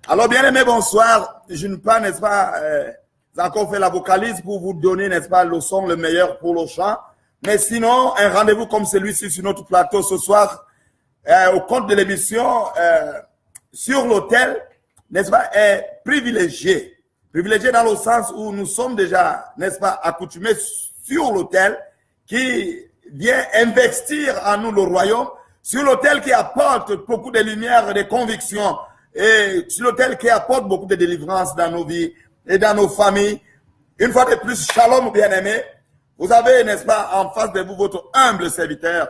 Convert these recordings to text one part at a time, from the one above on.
Alors, bien aimé, bonsoir. Je ne pas, n'est-ce pas, encore fait la vocalise pour vous donner, n'est-ce pas, le son le meilleur pour le chant. Mais sinon, un rendez-vous comme celui-ci sur notre plateau ce soir, au compte de l'émission, sur l'hôtel, n'est-ce pas, est privilégié. Privilégié dans le sens où nous sommes déjà, n'est-ce pas, accoutumés sur l'autel qui vient investir en nous le royaume, sur l'autel qui apporte beaucoup de lumière, de convictions, et sur l'autel qui apporte beaucoup de délivrance dans nos vies et dans nos familles. Une fois de plus, shalom bien-aimés. Vous avez, n'est-ce pas, en face de vous votre humble serviteur,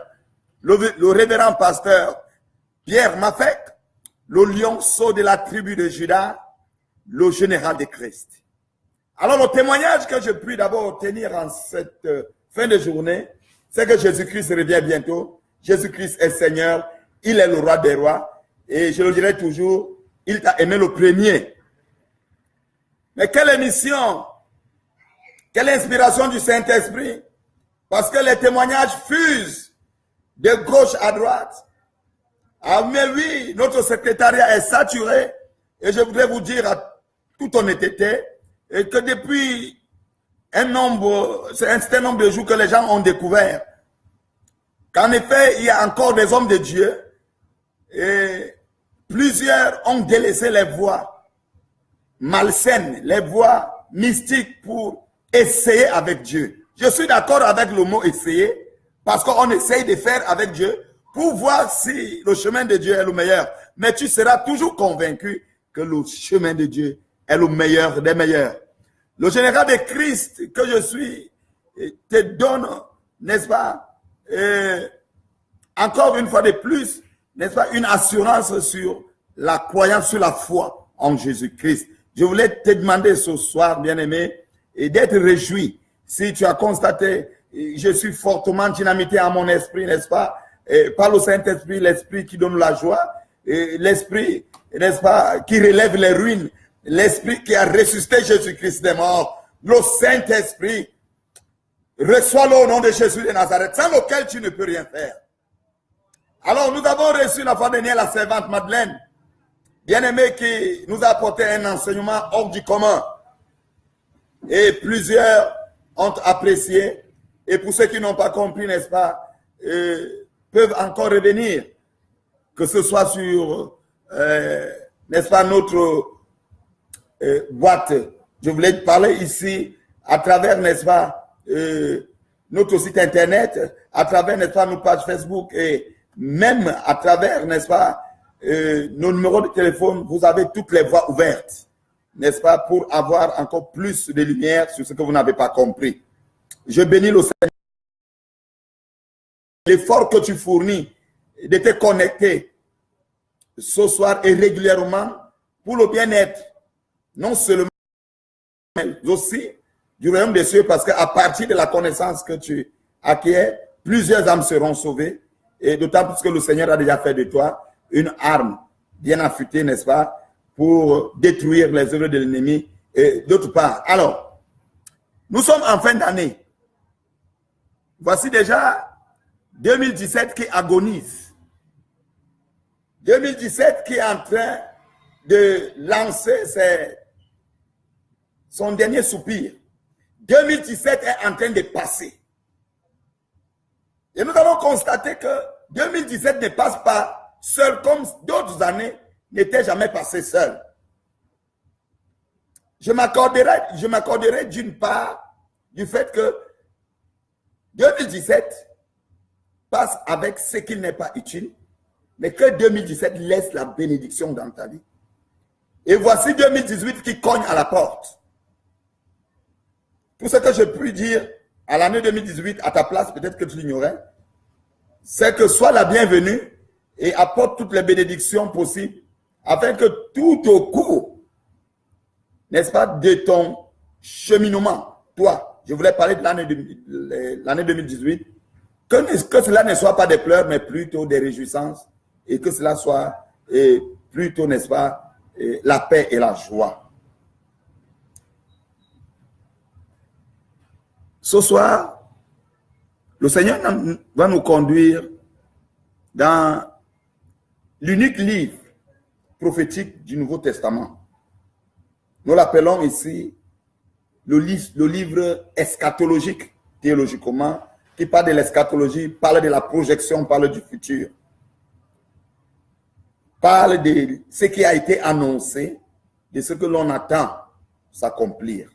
le révérend pasteur Pierre Mafek, le lionceau de la tribu de Juda, le général de Christ. Alors, le témoignage que je puis d'abord tenir en cette fin de journée, c'est que Jésus-Christ revient bientôt. Jésus-Christ est Seigneur, il est le roi des rois. Et je le dirai toujours, il t'a aimé le premier. Mais quelle émission, quelle inspiration du Saint-Esprit. Parce que les témoignages fusent de gauche à droite. Ah mais oui, notre secrétariat est saturé. Et je voudrais vous dire à toute honnêteté, et que depuis un certain nombre de jours que les gens ont découvert qu'en effet, il y a encore des hommes de Dieu et plusieurs ont délaissé les voies malsaines, les voies mystiques pour essayer avec Dieu. Je suis d'accord avec le mot essayer parce qu'on essaye de faire avec Dieu pour voir si le chemin de Dieu est le meilleur. Mais tu seras toujours convaincu que le chemin de Dieu est le meilleur des meilleurs. Le général de Christ que je suis te donne, n'est-ce pas, encore une fois de plus, n'est-ce pas, une assurance sur la croyance, sur la foi en Jésus-Christ. Je voulais te demander ce soir, bien-aimé, d'être réjoui. Si tu as constaté, je suis fortement dynamité à mon esprit, n'est-ce pas, par le Saint-Esprit, l'esprit qui donne la joie, l'esprit, n'est-ce pas, qui relève les ruines, l'esprit qui a ressuscité Jésus-Christ des morts, le Saint-Esprit, reçois-le au nom de Jésus de Nazareth, sans lequel tu ne peux rien faire. Alors, nous avons reçu la fois dernière la servante Madeleine, bien-aimée, qui nous a apporté un enseignement hors du commun. Et plusieurs ont apprécié. Et pour ceux qui n'ont pas compris, n'est-ce pas, peuvent encore revenir. Que ce soit sur, n'est-ce pas, notre boîte. Je voulais te parler ici à travers, n'est-ce pas, notre site internet, à travers, n'est-ce pas, nos pages Facebook et même à travers, n'est-ce pas, nos numéros de téléphone. Vous avez toutes les voies ouvertes, n'est-ce pas, pour avoir encore plus de lumière sur ce que vous n'avez pas compris. Je bénis le Seigneur. L'effort que tu fournis de te connecter ce soir et régulièrement pour le bien-être, non seulement, mais aussi du royaume des cieux, parce qu'à partir de la connaissance que tu acquiers, plusieurs âmes seront sauvées, et d'autant plus que le Seigneur a déjà fait de toi une arme bien affûtée, n'est-ce pas, pour détruire les œuvres de l'ennemi, et d'autre part. Alors, nous sommes en fin d'année. Voici déjà 2017 qui agonise. 2017 qui est en train de lancer son dernier soupir. 2017 est en train de passer. Et nous avons constaté que 2017 ne passe pas seul comme d'autres années n'étaient jamais passées seules. Je m'accorderai d'une part du fait que 2017 passe avec ce qui n'est pas utile, mais que 2017 laisse la bénédiction dans ta vie. Et voici 2018 qui cogne à la porte. Tout ce que je puis dire à l'année 2018, à ta place, peut-être que tu l'ignorais, c'est que sois la bienvenue et apporte toutes les bénédictions possibles afin que tout au cours, n'est-ce pas, de ton cheminement, toi, je voulais parler de l'année 2018, que cela ne soit pas des pleurs, mais plutôt des réjouissances et que cela soit plutôt, n'est-ce pas, la paix et la joie. Ce soir, le Seigneur va nous conduire dans l'unique livre prophétique du Nouveau Testament. Nous l'appelons ici le livre eschatologique, théologiquement, qui parle de l'eschatologie, parle de la projection, parle du futur, parle de ce qui a été annoncé, de ce que l'on attend s'accomplir.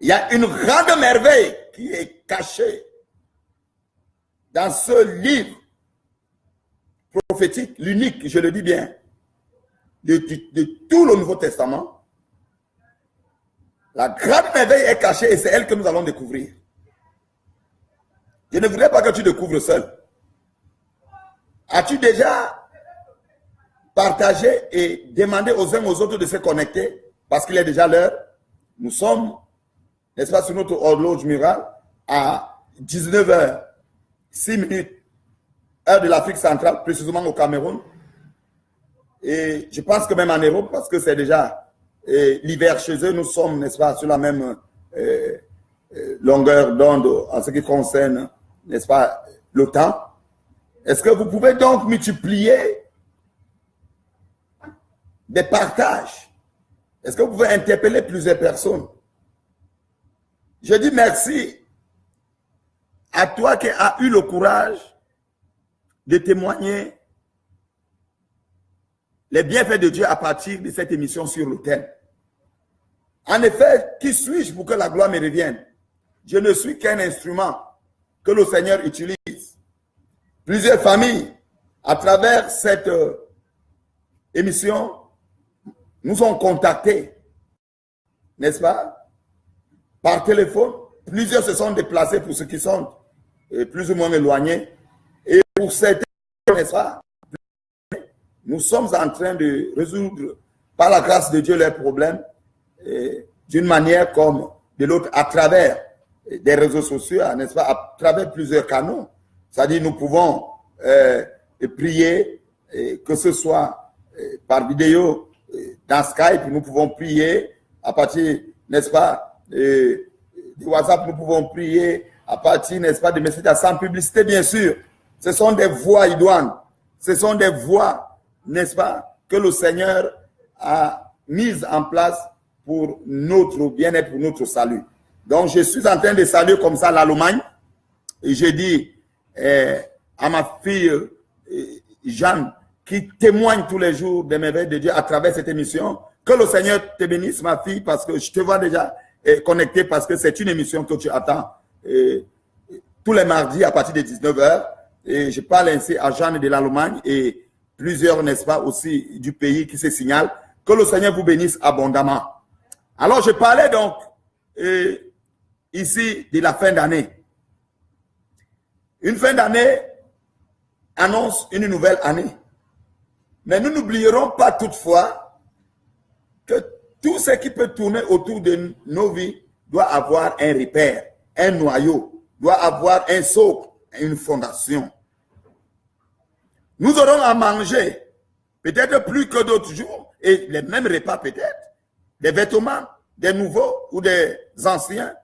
Il y a une grande merveille qui est cachée dans ce livre prophétique, l'unique, je le dis bien, de tout le Nouveau Testament. La grande merveille est cachée et c'est elle que nous allons découvrir. Je ne voudrais pas que tu découvres seul. As-tu déjà partagé et demandé aux uns aux autres de se connecter parce qu'il est déjà l'heure? Nous sommes, n'est-ce pas, sur notre horloge murale à 19h, 6 minutes, heure de l'Afrique centrale, précisément au Cameroun. Et je pense que même en Europe, parce que c'est déjà l'hiver chez eux, nous sommes, n'est-ce pas, sur la même longueur d'onde en ce qui concerne, n'est-ce pas, le temps. Est-ce que vous pouvez donc multiplier des partages? Est-ce que vous pouvez interpeller plusieurs personnes? Je dis merci à toi qui as eu le courage de témoigner les bienfaits de Dieu à partir de cette émission sur l'autel. En effet, qui suis-je pour que la gloire me revienne? Je ne suis qu'un instrument que le Seigneur utilise. Plusieurs familles, à travers cette émission, nous ont contactés, n'est-ce pas, par téléphone. Plusieurs se sont déplacés pour ceux qui sont plus ou moins éloignés. Et pour certains, n'est-ce pas, nous sommes en train de résoudre, par la grâce de Dieu, leurs problèmes d'une manière comme de l'autre, à travers des réseaux sociaux, n'est-ce pas, à travers plusieurs canaux. C'est-à-dire, nous pouvons prier, que ce soit par vidéo, dans Skype, nous pouvons prier à partir, n'est-ce pas, de WhatsApp, nous pouvons prier à partir, n'est-ce pas, de messages sans publicité, bien sûr. Ce sont des voies idoines. Ce sont des voies, n'est-ce pas, que le Seigneur a mises en place pour notre bien-être, pour notre salut. Donc, je suis en train de saluer comme ça l'Allemagne. Et je dis à ma fille Jeanne, qui témoigne tous les jours des merveilles de Dieu à travers cette émission, que le Seigneur te bénisse, ma fille, parce que je te vois déjà connectée, parce que c'est une émission que tu attends tous les mardis à partir de 19h. Et je parle ainsi à Jeanne de l'Allemagne et plusieurs, n'est-ce pas, aussi du pays qui se signalent. Que le Seigneur vous bénisse abondamment. Alors, je parlais donc ici de la fin d'année. Une fin d'année annonce une nouvelle année. Mais nous n'oublierons pas toutefois que tout ce qui peut tourner autour de nos vies doit avoir un repère, un noyau, doit avoir un socle, une fondation. Nous aurons à manger, peut-être plus que d'autres jours, et les mêmes repas peut-être, des vêtements, des nouveaux ou des anciens.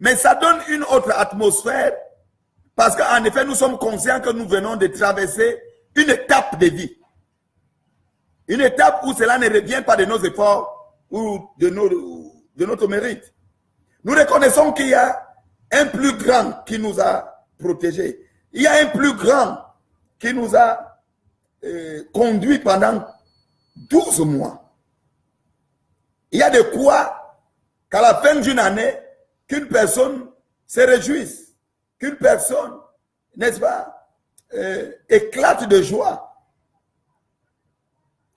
Mais ça donne une autre atmosphère, parce qu'en effet, nous sommes conscients que nous venons de traverser une étape de vie. Une étape où cela ne revient pas de nos efforts ou de notre mérite. Nous reconnaissons qu'il y a un plus grand qui nous a protégés. Il y a un plus grand qui nous a conduits pendant 12 mois. Il y a de quoi qu'à la fin d'une année, qu'une personne se réjouisse, qu'une personne, n'est-ce pas, éclate de joie.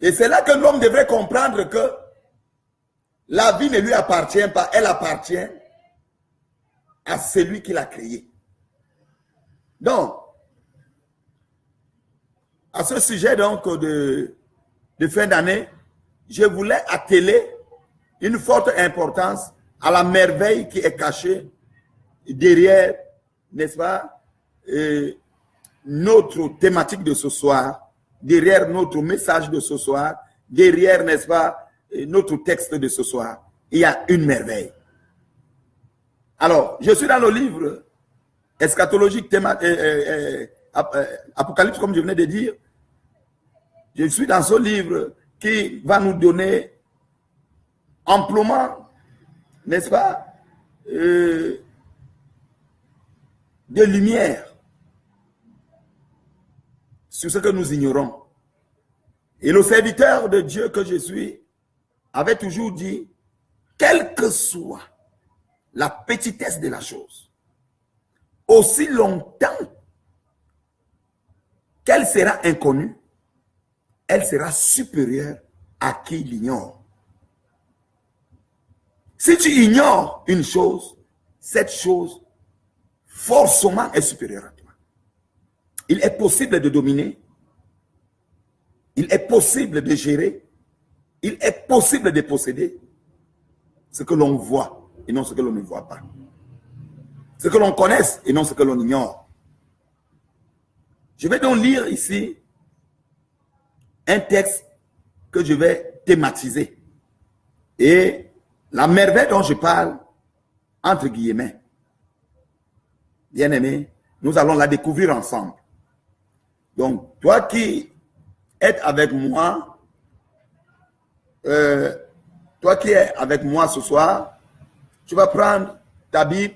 Et c'est là que l'homme devrait comprendre que la vie ne lui appartient pas, elle appartient à celui qui l'a créé. Donc, à ce sujet donc de fin d'année, je voulais atteler une forte importance à la merveille qui est cachée derrière, n'est-ce pas, notre thématique de ce soir, derrière notre message de ce soir, derrière, n'est-ce pas, notre texte de ce soir. Il y a une merveille. Alors, je suis dans le livre eschatologique, Apocalypse, comme je venais de dire. Je suis dans ce livre qui va nous donner amplement, n'est-ce pas, de lumière sur ce que nous ignorons. Et le serviteur de Dieu que je suis avait toujours dit, quelle que soit la petitesse de la chose, aussi longtemps qu'elle sera inconnue, elle sera supérieure à qui l'ignore. Si tu ignores une chose, cette chose forcément est supérieure à toi. Il est possible de dominer, il est possible de gérer, il est possible de posséder ce que l'on voit et non ce que l'on ne voit pas. Ce que l'on connaisse et non ce que l'on ignore. Je vais donc lire ici un texte que je vais thématiser. Et la merveille dont je parle, entre guillemets, bien aimé, nous allons la découvrir ensemble. Donc, toi qui es avec moi, ce soir, tu vas prendre ta Bible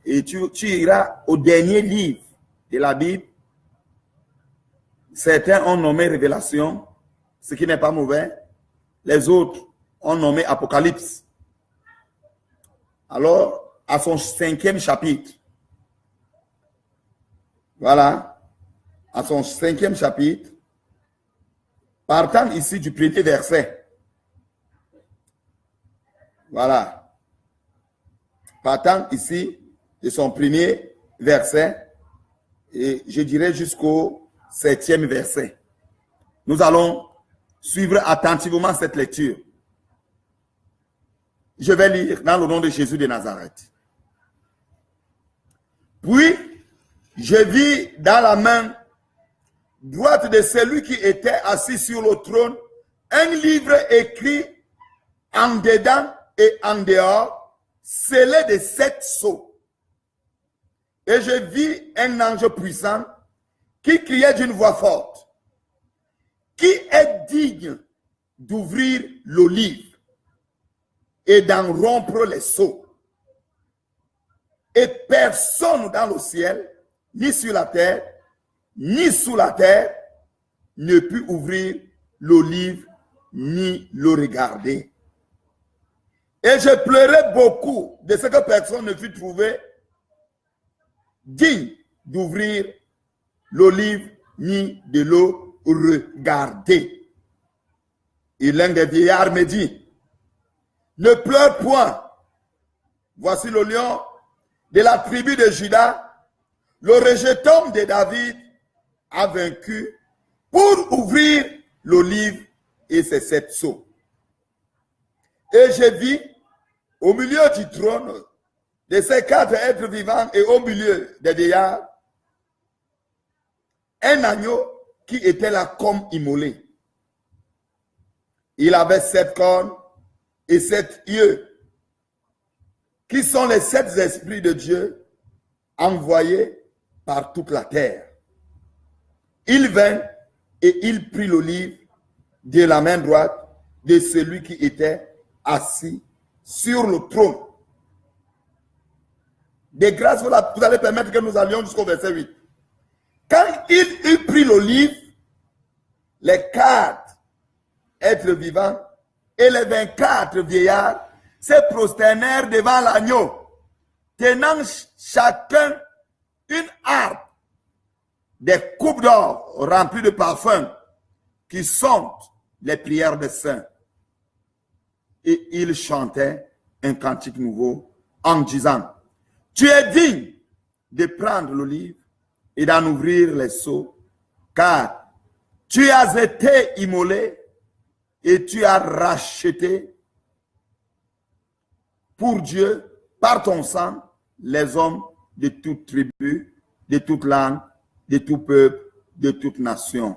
et tu iras au dernier livre de la Bible. Certains ont nommé Révélation, ce qui n'est pas mauvais. Les autres ont nommé Apocalypse. Alors, à son 5e chapitre. Voilà. À son 5e chapitre. Partant ici du premier verset. Voilà. Partant ici de son premier verset. Et je dirais jusqu'au 7e verset. Nous allons suivre attentivement cette lecture. Je vais lire dans le nom de Jésus de Nazareth. Puis, je vis dans la main droite de celui qui était assis sur le trône un livre écrit en dedans et en dehors, scellé de 7 sceaux. Et je vis un ange puissant qui criait d'une voix forte. Qui est digne d'ouvrir le livre et d'en rompre les sceaux? Et personne dans le ciel, ni sur la terre, ni sous la terre, ne put ouvrir le livre, ni le regarder. Et je pleurais beaucoup de ce que personne ne fut trouvé digne d'ouvrir le livre, ni de le regarder. Et l'un des vieillards me dit, ne pleure point. Voici le lion de la tribu de Juda, le rejeton de David, a vaincu pour ouvrir le livre et ses 7 sceaux. Et je vis au milieu du trône de ces 4 êtres vivants et au milieu des vieillards un agneau qui était là comme immolé. Il avait 7 cornes et 7 yeux, qui sont les 7 esprits de Dieu envoyés par toute la terre. Il vint et il prit le livre de la main droite de celui qui était assis sur le trône. De grâce, vous allez permettre que nous allions jusqu'au verset 8. Quand il eut pris l'olive, les 4 êtres vivants et les 24 vieillards se prosternèrent devant l'agneau, tenant chacun une harpe, des coupes d'or remplies de parfums qui sont les prières des saints. Et ils chantaient un cantique nouveau en disant: tu es digne de prendre l'olive et d'en ouvrir les seaux, car tu as été immolé et tu as racheté pour Dieu, par ton sang, les hommes de toute tribu, de toute langue, de tout peuple, de toute nation.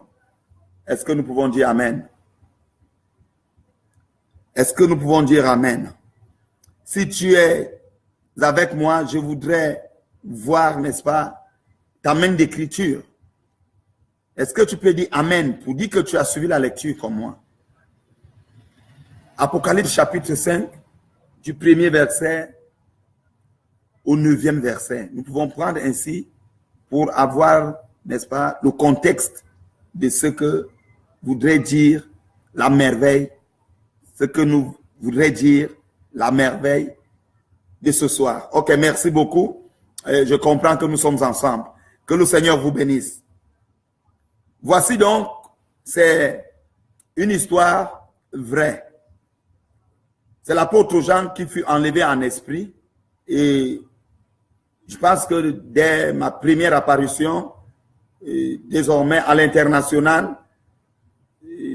Est-ce que nous pouvons dire Amen? Est-ce que nous pouvons dire Amen? Si tu es avec moi, je voudrais voir, n'est-ce pas, ta main d'écriture. Est-ce que tu peux dire Amen pour dire que tu as suivi la lecture comme moi? Apocalypse chapitre 5, du 1er verset au 9e verset. Nous pouvons prendre ainsi pour avoir, n'est-ce pas, le contexte de ce que voudrait dire la merveille, ce que nous voudrait dire la merveille de ce soir. Ok, merci beaucoup. Je comprends que nous sommes ensemble. Que le Seigneur vous bénisse. Voici donc, c'est une histoire vraie. C'est l'apôtre Jean qui fut enlevé en esprit. Et je pense que dès ma première apparition, désormais à l'international,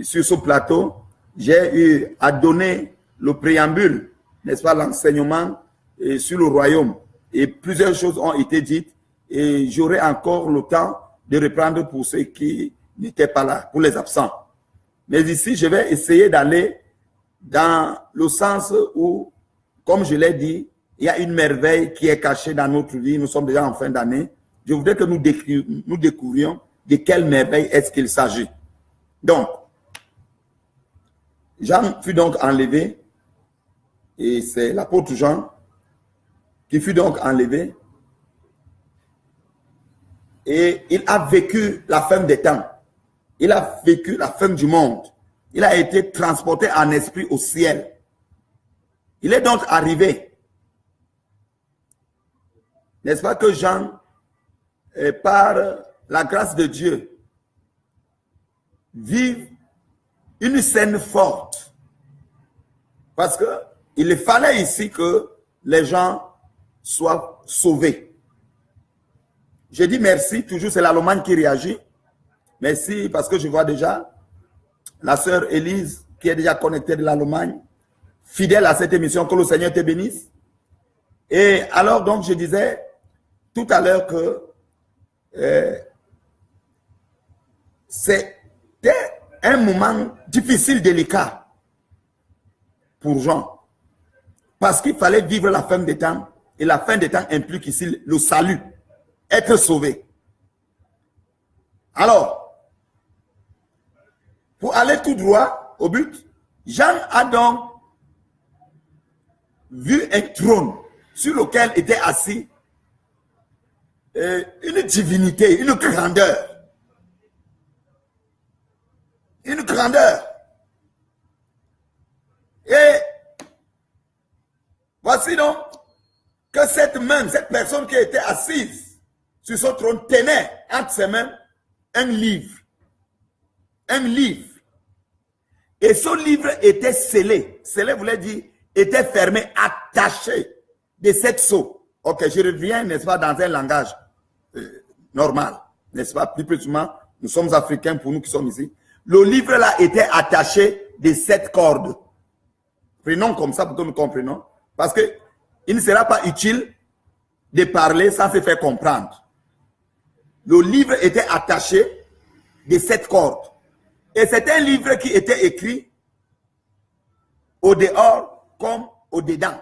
sur ce plateau, j'ai eu à donner le préambule, n'est-ce pas, l'enseignement sur le royaume. Et plusieurs choses ont été dites et j'aurai encore le temps de reprendre pour ceux qui n'étaient pas là, pour les absents. Mais ici, je vais essayer d'aller dans le sens où, comme je l'ai dit, il y a une merveille qui est cachée dans notre vie. Nous sommes déjà en fin d'année. Je voudrais que nous découvrions de quelle merveille est-ce qu'il s'agit. Donc, Jean fut donc enlevé, et c'est l'apôtre Jean qui fut donc enlevé, et il a vécu la fin des temps. Il a vécu la fin du monde. Il a été transporté en esprit au ciel. Il est donc arrivé. N'est-ce pas que Jean, par la grâce de Dieu, vit une scène forte. Parce qu'il fallait ici que les gens soient sauvés. Je dis merci, toujours c'est l'Allemagne qui réagit. Merci parce que je vois déjà la sœur Élise qui est déjà connectée de l'Allemagne, fidèle à cette émission, que le Seigneur te bénisse. Et alors donc je disais tout à l'heure que c'était un moment difficile, délicat pour Jean. Parce qu'il fallait vivre la fin des temps. Et la fin des temps implique ici le salut, être sauvé. Alors, pour aller tout droit au but, Jean a donc vu un trône sur lequel était assis une divinité, une grandeur. Une grandeur. Et voici donc que cette main, cette personne qui était assise sur ce trône tenait entre ses mains un livre. Un livre. Et ce livre était scellé. Scellé voulait dire, était fermé, attaché de 7 sceaux. Ok, je reviens, n'est-ce pas, dans un langage normal. N'est-ce pas, plus précisément, nous sommes africains pour nous qui sommes ici. Le livre là était attaché de 7 cordes. Prenons comme ça pour que nous comprenions. Parce que il ne sera pas utile de parler sans se faire comprendre. Le livre était attaché de 7 cordes. Et c'est un livre qui était écrit au dehors comme au dedans.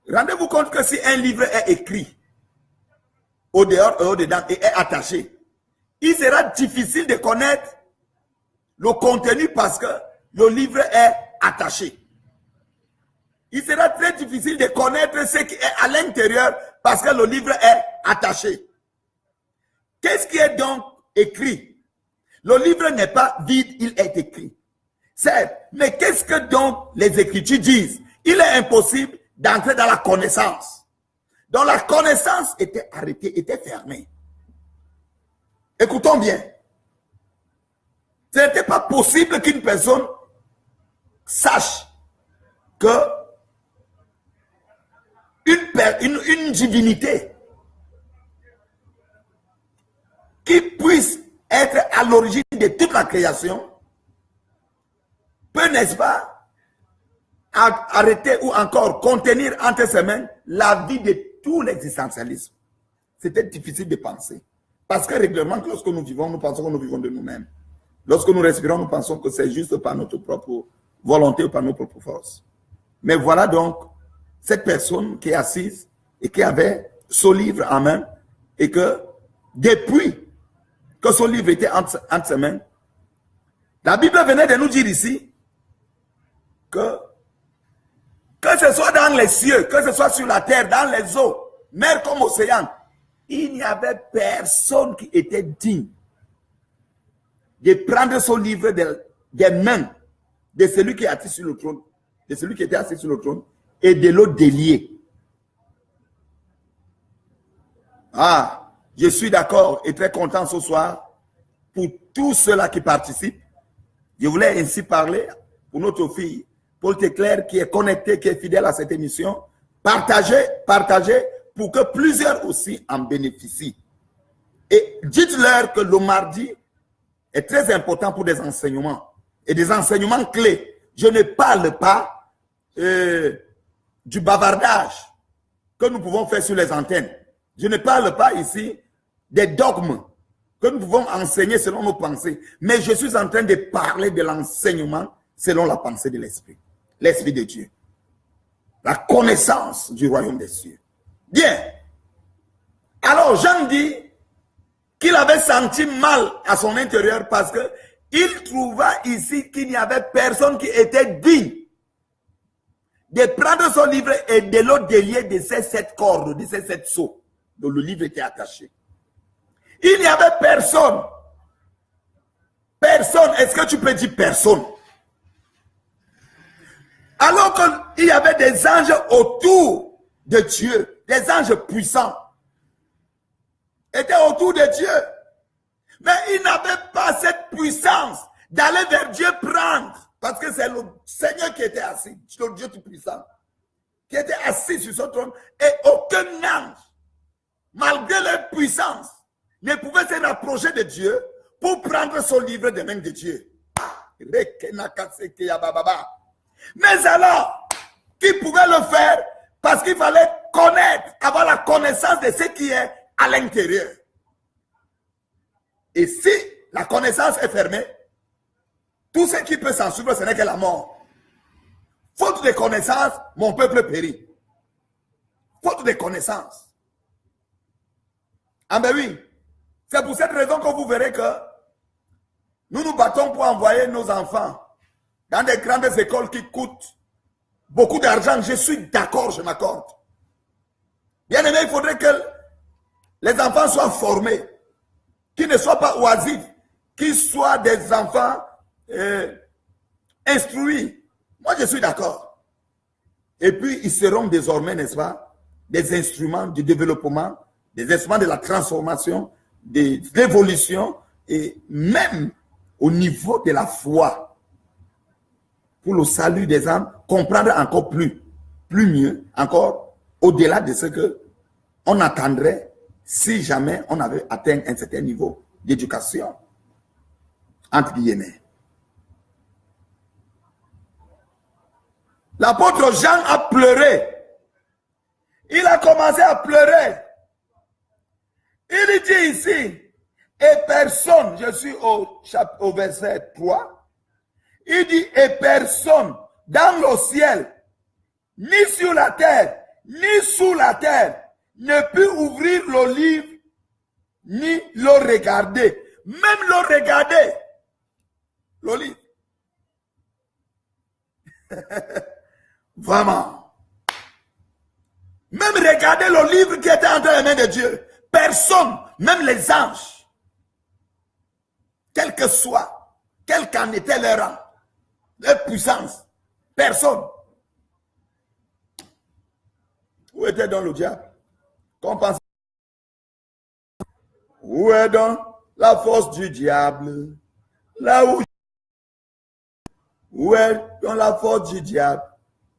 Rendez-vous compte que si un livre est écrit au dehors et au dedans et est attaché, il sera difficile de connaître le contenu parce que le livre est attaché. il sera très difficile de connaître ce qui est à l'intérieur parce que le livre est attaché. Qu'est-ce qui est donc écrit? Le livre n'est pas vide, il est écrit. Certes, mais qu'est-ce que donc les Écritures disent? Il est impossible d'entrer dans la connaissance. Donc la connaissance était arrêtée, était fermée. Écoutons bien. Ce n'était pas possible qu'une personne sache que une divinité qui puisse être à l'origine de toute la création peut, n'est-ce pas, arrêter ou encore contenir entre ses mains la vie de tout l'existentialisme. C'était difficile de penser. Parce que régulièrement, lorsque nous vivons, nous pensons que nous vivons de nous-mêmes. Lorsque nous respirons, nous pensons que c'est juste par notre propre volonté ou par nos propres forces. Mais voilà donc cette personne qui est assise et qui avait ce livre en main et que depuis que ce livre était entre ses mains, la Bible venait de nous dire ici que ce soit dans les cieux, que ce soit sur la terre, dans les eaux, mer comme océan, il n'y avait personne qui était digne de prendre ce livre des mains de celui qui est assis sur le trône, de celui qui était assis sur le trône, et de le délier. Ah, je suis d'accord et très content ce soir pour tous ceux-là qui participent. Je voulais ainsi parler pour notre fille, Paul Teclair, qui est connectée, qui est fidèle à cette émission. Partagez pour que plusieurs aussi en bénéficient. Et dites-leur que le mardi est très important pour des enseignements. Et des enseignements clés. Je ne parle pas du bavardage que nous pouvons faire sur les antennes. Je ne parle pas ici des dogmes que nous pouvons enseigner selon nos pensées. Mais je suis en train de parler de l'enseignement selon la pensée de l'Esprit. L'Esprit de Dieu. La connaissance du royaume des cieux. Bien. Alors Jean dit qu'il avait senti mal à son intérieur parce qu'il trouva ici qu'il n'y avait personne qui était digne de prendre son livre et de le délier de ces 7 cordes, de ces 7 seaux dont le livre était attaché. Il n'y avait personne. Personne. Est-ce que tu peux dire personne? Alors qu'il y avait des anges autour de Dieu, des anges puissants, étaient autour de Dieu. Mais ils n'avaient pas cette puissance d'aller vers Dieu prendre. Parce que c'est le Seigneur qui était assis, le Dieu tout-puissant, qui était assis sur son trône. Et aucun ange, malgré leur puissance, ne pouvait se rapprocher de Dieu pour prendre son livre des mains de Dieu. Mais alors, qui pouvait le faire? Parce qu'il fallait connaître, avoir la connaissance de ce qui est à l'intérieur. Et si la connaissance est fermée, tout ce qui peut s'en suivre, ce n'est que la mort. Faute de connaissance, mon peuple périt. Faute de connaissance. Ah ben oui, c'est pour cette raison que vous verrez que nous nous battons pour envoyer nos enfants dans des grandes écoles qui coûtent beaucoup d'argent. Je suis d'accord, je m'accorde. Bien aimé, il faudrait que les enfants soient formés, qu'ils ne soient pas oisifs, qu'ils soient des enfants instruits. Moi, je suis d'accord. Et puis, ils seront désormais, n'est-ce pas, des instruments du développement, des instruments de la transformation, de l'évolution et même au niveau de la foi. Pour le salut des âmes, comprendre encore plus mieux, encore au-delà de ce qu'on attendrait si jamais on avait atteint un certain niveau d'éducation. Entre guillemets. L'apôtre Jean a pleuré. Il a commencé à pleurer. Il dit ici, et personne, je suis au verset 3, il dit, et personne dans le ciel, ni sur la terre, ni sous la terre, ne peut ouvrir le livre, ni le regarder. Même le regarder, le livre. Vraiment. Même regardez le livre qui était entre les mains de Dieu. Personne, même les anges, quel que soit, quel qu'en était leur rang, leur puissance, personne. Où était donc le diable? Qu'on pense. Où est donc la force du diable? Là où est donc la force du diable?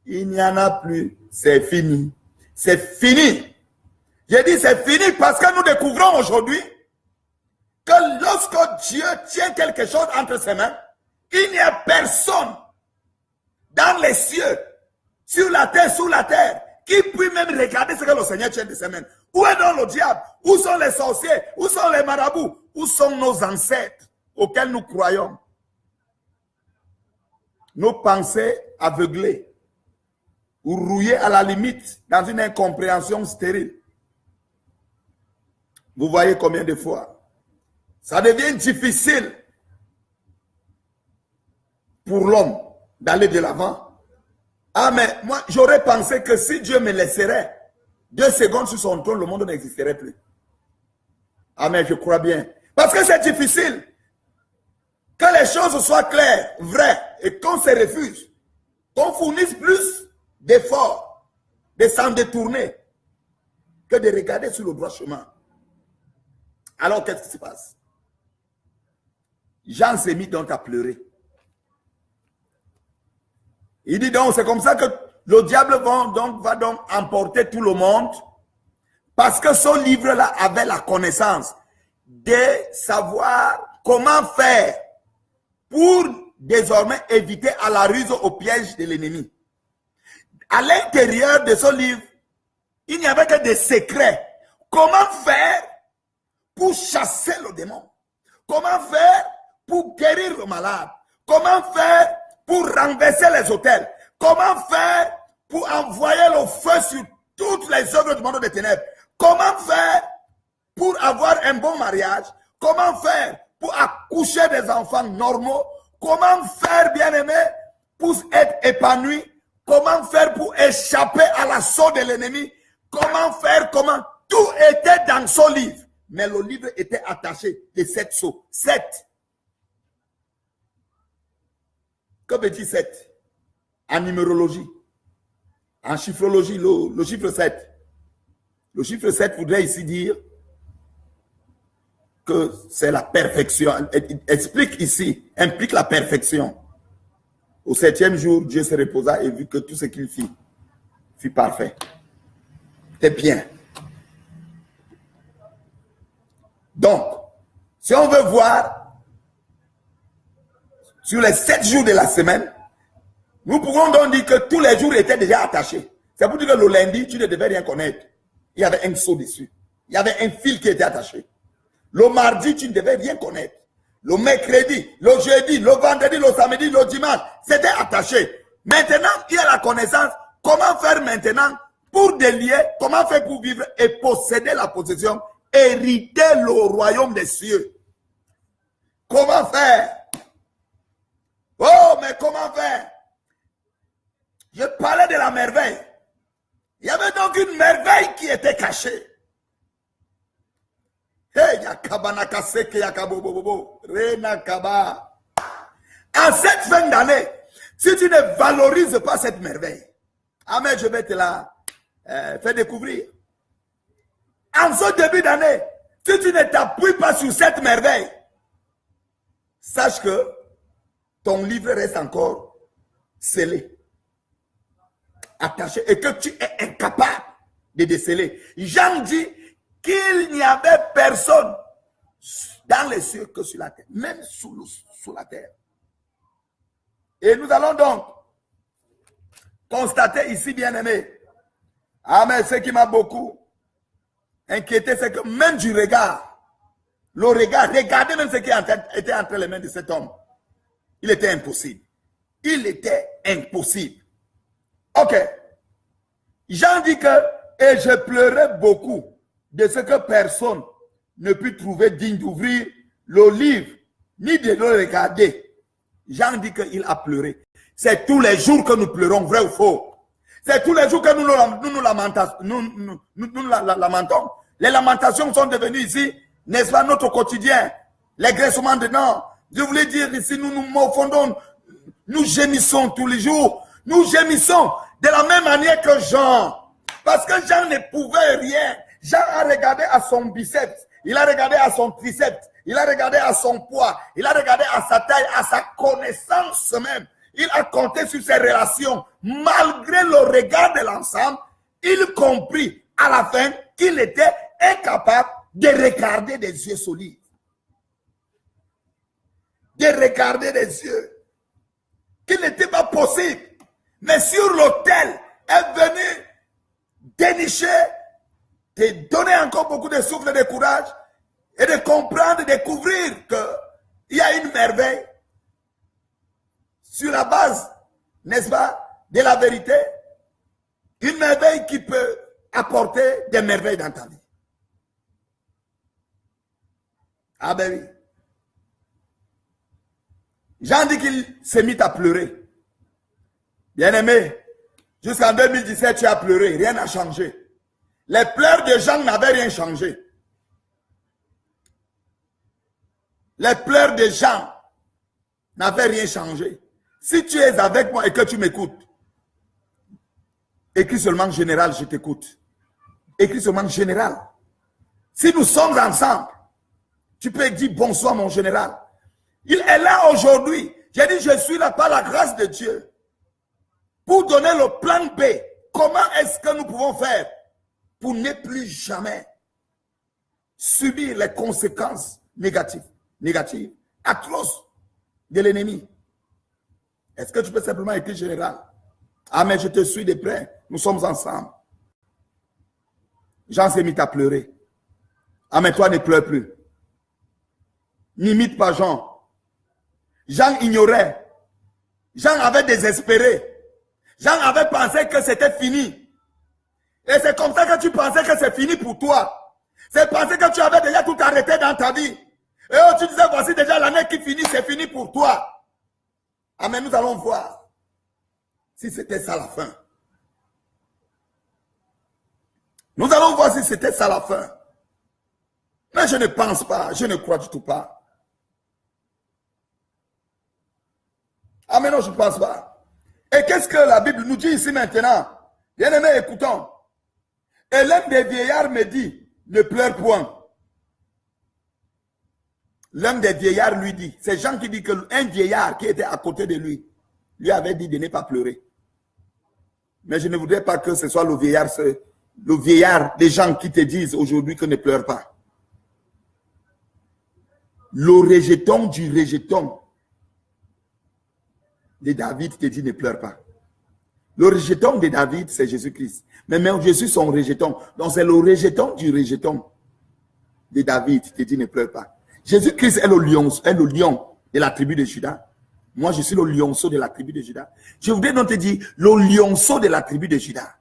Il n'y en a plus. C'est fini. C'est fini. J'ai dit c'est fini parce que nous découvrons aujourd'hui que lorsque Dieu tient quelque chose entre ses mains, il n'y a personne dans les cieux, sur la terre, sous la terre, qui peut même regarder ce que le Seigneur tient de ses mains. Où est donc le diable? Où sont les sorciers? Où sont les marabouts? Où sont nos ancêtres auxquels nous croyons? Nos pensées aveuglées ou rouillées à la limite dans une incompréhension stérile. Vous voyez combien de fois ça devient difficile pour l'homme d'aller de l'avant. Ah, mais moi, j'aurais pensé que si Dieu me laisserait 2 secondes sur son trône, le monde n'existerait plus. Ah, mais je crois bien. Parce que c'est difficile que les choses soient claires, vraies, et qu'on se refuse, qu'on fournisse plus d'efforts, de s'en détourner, que de regarder sur le droit chemin. Alors, qu'est-ce qui se passe? Jean s'est mis donc à pleurer. Il dit donc, c'est comme ça que le diable va donc emporter tout le monde, parce que ce livre-là avait la connaissance de savoir comment faire pour désormais éviter à la ruse au piège de l'ennemi. À l'intérieur de ce livre, il n'y avait que des secrets. Comment faire pour chasser le démon? Comment faire pour guérir le malade? Comment faire pour renverser les autels? Comment faire pour envoyer le feu sur toutes les œuvres du monde des ténèbres? Comment faire pour avoir un bon mariage? Comment faire pour accoucher des enfants normaux? Comment faire, bien-aimé, pour être épanoui? Comment faire pour échapper à l'assaut de l'ennemi? Comment faire? Comment? Tout était dans ce livre. Mais le livre était attaché de 7 sceaux. 7. Que veut dire 7? En numérologie, en chiffrologie, le chiffre 7. Le chiffre 7 voudrait ici dire que c'est la perfection. Explique ici, implique la perfection. Au 7e jour, Dieu se reposa et vit que tout ce qu'il fit fut parfait. C'était bien. Donc, si on veut voir sur les 7 jours de la semaine, nous pouvons donc dire que tous les jours étaient déjà attachés. C'est pour dire que le lundi, tu ne devais rien connaître. Il y avait un seau dessus. Il y avait un fil qui était attaché. Le mardi, tu ne devais rien connaître. Le mercredi, le jeudi, le vendredi, le samedi, le dimanche, c'était attaché. Maintenant, il y a la connaissance. Comment faire maintenant pour délier, comment faire pour vivre et posséder la possession, hériter le royaume des cieux. Comment faire? Oh, mais comment faire? Je parlais de la merveille. Il y avait donc une merveille qui était cachée. Hey, yakabanakaseke yakabobobobo, renakaba. En cette fin d'année, si tu ne valorises pas cette merveille, amen, je vais te la faire découvrir. En ce début d'année, si tu ne t'appuies pas sur cette merveille, sache que ton livre reste encore scellé, attaché, et que tu es incapable de déceler. Jean dit qu'il n'y avait personne dans les cieux que sur la terre, même sous la terre. Et nous allons donc constater ici, bien-aimé, mais ce qui m'a beaucoup inquiété, c'est que même du regard, le regard, regardez même ce qui était entre les mains de cet homme. Il était impossible. Il était impossible. Ok. Jean dit que, et je pleurais beaucoup de ce que personne ne put trouver digne d'ouvrir le livre, ni de le regarder. Jean dit qu'il a pleuré. C'est tous les jours que nous pleurons, vrai ou faux. C'est tous les jours que nous lamentons. Les lamentations sont devenues ici, n'est-ce pas, notre quotidien. Les graissements de dents. Je voulais dire ici, nous nous morfondons, nous gémissons tous les jours. Nous gémissons de la même manière que Jean. Parce que Jean ne pouvait rien. Jean a regardé à son biceps, il a regardé à son triceps, il a regardé à son poids, il a regardé à sa taille, à sa connaissance même. Il a compté sur ses relations. Malgré le regard de l'ensemble, il comprit à la fin qu'il était incapable de regarder des yeux solides. De regarder des yeux. Qu'il n'était pas possible. Mais sur l'autel est venu dénicher, de donner encore beaucoup de souffle et de courage et de comprendre, de découvrir qu'il y a une merveille sur la base, n'est-ce pas, de la vérité. Une merveille qui peut apporter des merveilles dans ta vie. Ah ben oui. Jean dit qu'il s'est mis à pleurer. Bien-aimé, jusqu'en 2017, tu as pleuré, rien n'a changé. Les pleurs de Jean n'avaient rien changé. Les pleurs de Jean n'avaient rien changé. Si tu es avec moi et que tu m'écoutes, écris seulement général, je t'écoute. Écris seulement général. Si nous sommes ensemble, tu peux dire bonsoir mon général. Il est là aujourd'hui. J'ai dit je suis là par la grâce de Dieu. Pour donner le plan B. Comment est-ce que nous pouvons faire pour ne plus jamais subir les conséquences négatives, atroces de l'ennemi. Est-ce que tu peux simplement écrire général? Ah mais je te suis de près, nous sommes ensemble. Jean s'est mis à pleurer. Ah mais toi ne pleure plus. N'imite pas Jean. Jean ignorait. Jean avait désespéré. Jean avait pensé que c'était fini. Et c'est comme ça que tu pensais que c'est fini pour toi. C'est penser que tu avais déjà tout arrêté dans ta vie. Et oh, tu disais, voici déjà l'année qui finit, c'est fini pour toi. Ah, mais nous allons voir si c'était ça la fin. Nous allons voir si c'était ça la fin. Mais je ne pense pas, je ne crois du tout pas. Ah, mais non, je ne pense pas. Et qu'est-ce que la Bible nous dit ici maintenant? Bien-aimés, écoutons. Et l'un des vieillards me dit, ne pleure point. L'un des vieillards lui dit, c'est Jean qui dit qu'un vieillard qui était à côté de lui avait dit de ne pas pleurer. Mais je ne voudrais pas que ce soit le vieillard des gens qui te disent aujourd'hui que ne pleure pas. Le rejeton du rejeton de David te dit ne pleure pas. Le rejeton de David, c'est Jésus-Christ. Mais même Jésus, son rejeton. Donc c'est le rejeton du rejeton de David qui te dit ne pleure pas. Jésus-Christ est le lion de la tribu de Juda. Moi, je suis le lionceau de la tribu de Juda. Je voudrais donc te dire, le lionceau de la tribu de Juda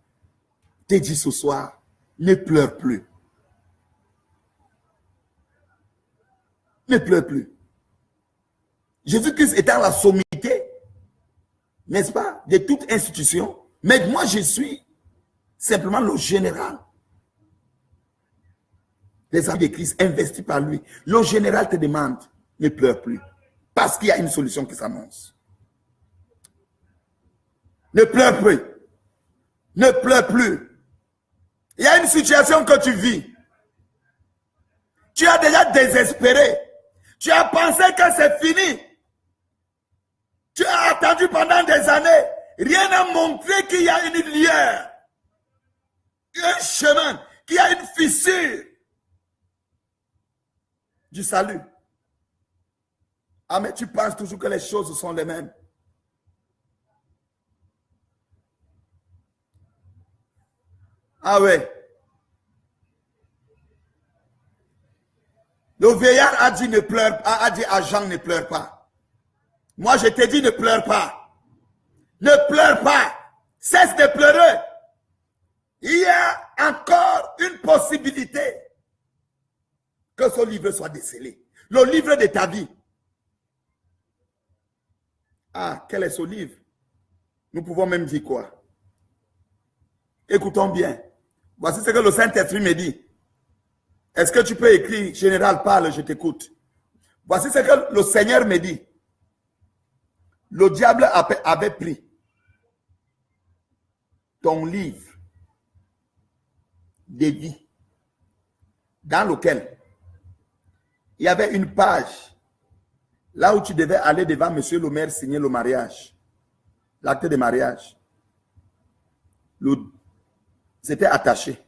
te dit ce soir, ne pleure plus. Ne pleure plus. Jésus-Christ est dans la sommité, n'est-ce pas, de toute institution. Mais moi, je suis simplement le général des amis de Christ investis par lui. Le général te demande, ne pleure plus. Parce qu'il y a une solution qui s'annonce. Ne pleure plus. Ne pleure plus. Il y a une situation que tu vis. Tu as déjà désespéré. Tu as pensé que c'est fini. Tu as attendu pendant des années. Rien n'a montré qu'il y a une lueur. Un chemin, qu'il y a une fissure du salut. Ah, mais tu penses toujours que les choses sont les mêmes. Ah ouais. Le vieillard a dit ne pleure pas, a dit à Jean ne pleure pas. Moi je t'ai dit ne pleure pas. Ne pleure pas. Cesse de pleurer. Il y a encore une possibilité que ce livre soit décelé. Le livre de ta vie. Ah, quel est ce livre? Nous pouvons même dire quoi? Écoutons bien. Voici ce que le Saint-Esprit me dit. Est-ce que tu peux écrire, général, parle, je t'écoute. Voici ce que le Seigneur me dit. Le diable avait pris ton livre de vie dans lequel il y avait une page là où tu devais aller devant monsieur le maire signer le mariage, l'acte de mariage. C'était attaché.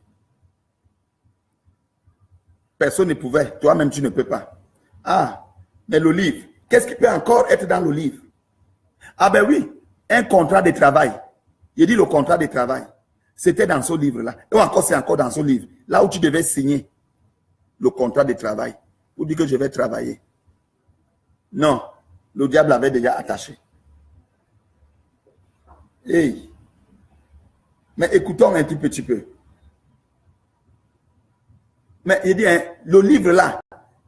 Personne ne pouvait. Toi-même, tu ne peux pas. Ah, mais le livre, qu'est-ce qui peut encore être dans le livre? Ah ben oui, un contrat de travail. Il dit le contrat de travail. C'était dans ce livre-là. Et encore, c'est encore dans ce livre. Là où tu devais signer le contrat de travail. Pour dire que je vais travailler. Non, le diable avait déjà attaché. Hey. Mais écoutons un tout petit peu. Mais il dit, hein, le livre là,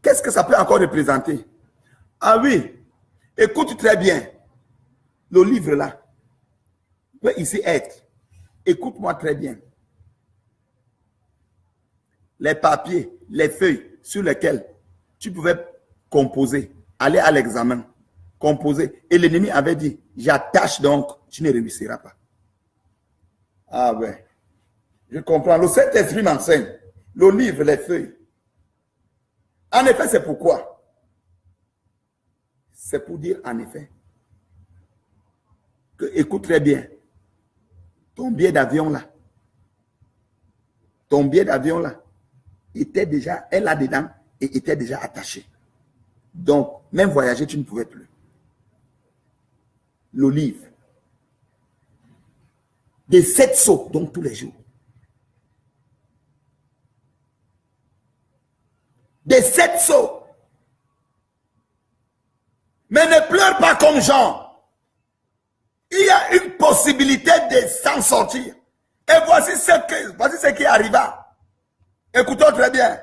qu'est-ce que ça peut encore représenter? Ah oui, écoute très bien. Le livre là peut ici être, écoute-moi très bien, les papiers, les feuilles sur lesquelles tu pouvais composer, aller à l'examen, composer. Et l'ennemi avait dit, j'attache donc, tu ne réussiras pas. Ah ouais, je comprends. Le Saint-Esprit m'enseigne. Le livre, les feuilles. En effet, c'est pourquoi? C'est pour dire en effet que, écoute très bien, ton billet d'avion là, était déjà, est là-dedans et était déjà attaché. Donc, même voyager, tu ne pouvais plus. Le livre. Des 7 sauts, donc tous les jours. Des 7 sauts. Mais ne pleure pas comme Jean. Il y a une possibilité de s'en sortir. Et voici ce qui arriva. Écoutons très bien.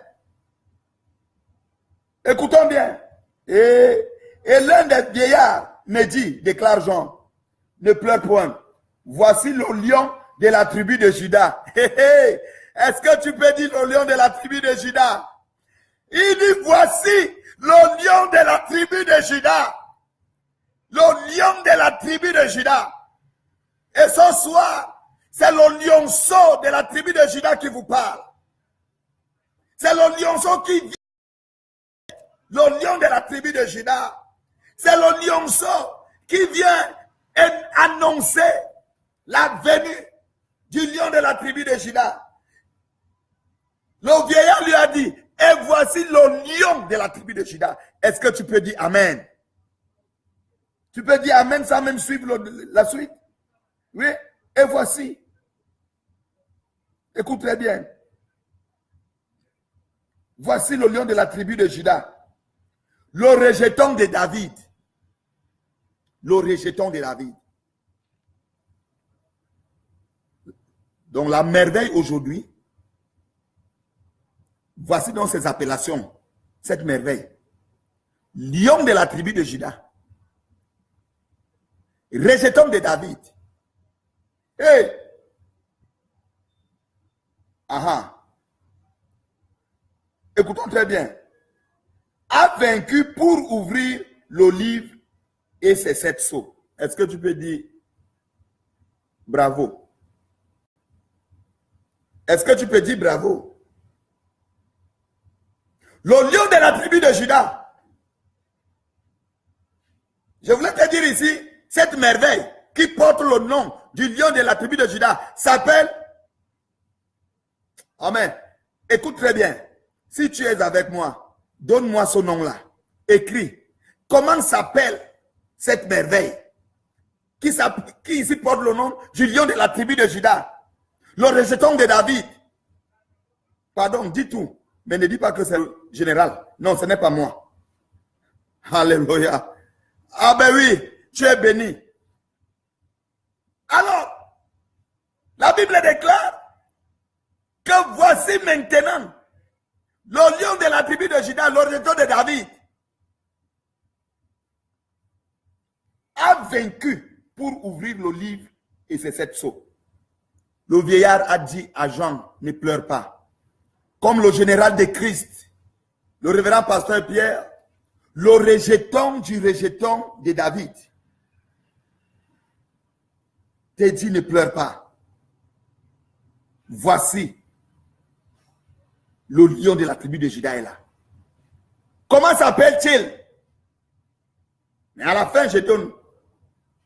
Écoutons bien. Et l'un des vieillards me dit, déclare Jean, ne pleure point. Voici le lion de la tribu de Juda. Est-ce que tu peux dire le lion de la tribu de Juda? Il dit, voici le lion de la tribu de Juda. Le lion de la tribu de Juda. Et ce soir, c'est le lionceau de la tribu de Juda qui vous parle. C'est le lionceau qui vient. Le lion de la tribu de Juda. C'est le lionceau qui vient annoncer la venue du lion de la tribu de Juda. Le vieillard lui a dit, et voici le lion de la tribu de Juda. Est-ce que tu peux dire Amen? Tu peux dire Amen sans même suivre la suite? Oui, et voici. Écoute très bien. Voici le lion de la tribu de Juda. Le rejeton de David. Le rejeton de David. Donc la merveille aujourd'hui, voici donc ses appellations, cette merveille. Lion de la tribu de Juda. Rejeton de David. Hey! Aha. Écoutons très bien. A vaincu pour ouvrir le livre et ses 7 sceaux. Est-ce que tu peux dire bravo? Est-ce que tu peux dire bravo? Le lion de la tribu de Juda. Je voulais te dire ici, cette merveille qui porte le nom du lion de la tribu de Juda s'appelle... Amen. Écoute très bien. Si tu es avec moi, donne-moi ce nom-là. Écris. Comment s'appelle cette merveille qui ici porte le nom du lion de la tribu de Juda? Le rejeton de David. Pardon, dis tout. Mais ne dis pas que c'est le général. Non, ce n'est pas moi. Alléluia. Ah ben oui, tu es béni. Alors, la Bible déclare que voici maintenant le lion de la tribu de Juda, le rejeton de David, a vaincu pour ouvrir le livre et ses 7 sceaux. le vieillard a dit à Jean, ne pleure pas. Comme le général de Christ, le révérend pasteur Pierre, le rejeton du rejeton de David, te dit, ne pleure pas. Voici, le lion de la tribu de Juda est là. Comment s'appelle-t-il? Mais à la fin, je donne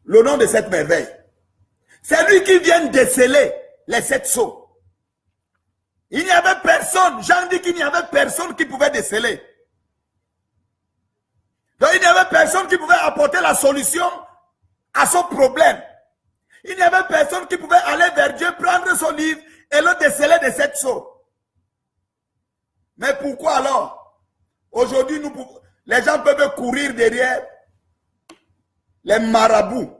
le nom de cette merveille. C'est lui qui vient déceler les 7 sceaux. Il n'y avait personne, Jean dit qu'il n'y avait personne qui pouvait déceler. Donc il n'y avait personne qui pouvait apporter la solution à son problème. Il n'y avait personne qui pouvait aller vers Dieu, prendre son livre et le déceler de 7 sceaux. Mais pourquoi alors? Aujourd'hui, les gens peuvent courir derrière les marabouts.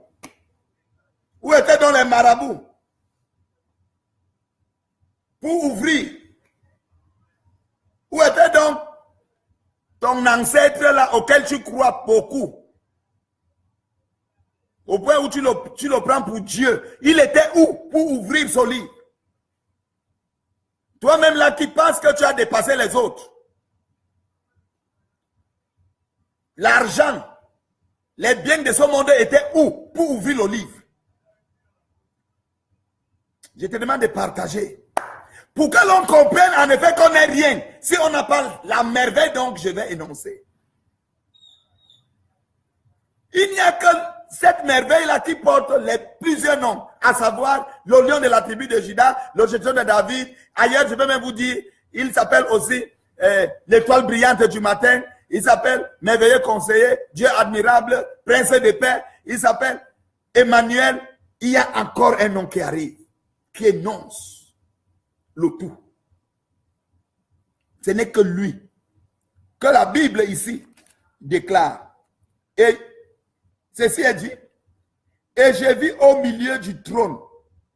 Où étaient donc les marabouts? Pour ouvrir. Où était donc ton ancêtre là auquel tu crois beaucoup? Au point où tu le prends pour Dieu. Il était où pour ouvrir son livre? Toi-même là qui penses que tu as dépassé les autres. L'argent, les biens de ce monde étaient où pour ouvrir le livre? Je te demande de partager. Pour que l'on comprenne en effet qu'on n'est rien. Si on n'a pas la merveille, donc je vais énoncer. Il n'y a que cette merveille-là qui porte les plusieurs noms, à savoir le lion de la tribu de Juda, le jeton de David. Ailleurs, je vais même vous dire, il s'appelle aussi l'étoile brillante du matin. Il s'appelle merveilleux conseiller, Dieu admirable, prince de paix. Il s'appelle Emmanuel. Il y a encore un nom qui arrive, qui énonce le tout. Ce n'est que lui, que la Bible ici déclare. Et ceci est dit, et j'ai vu au milieu du trône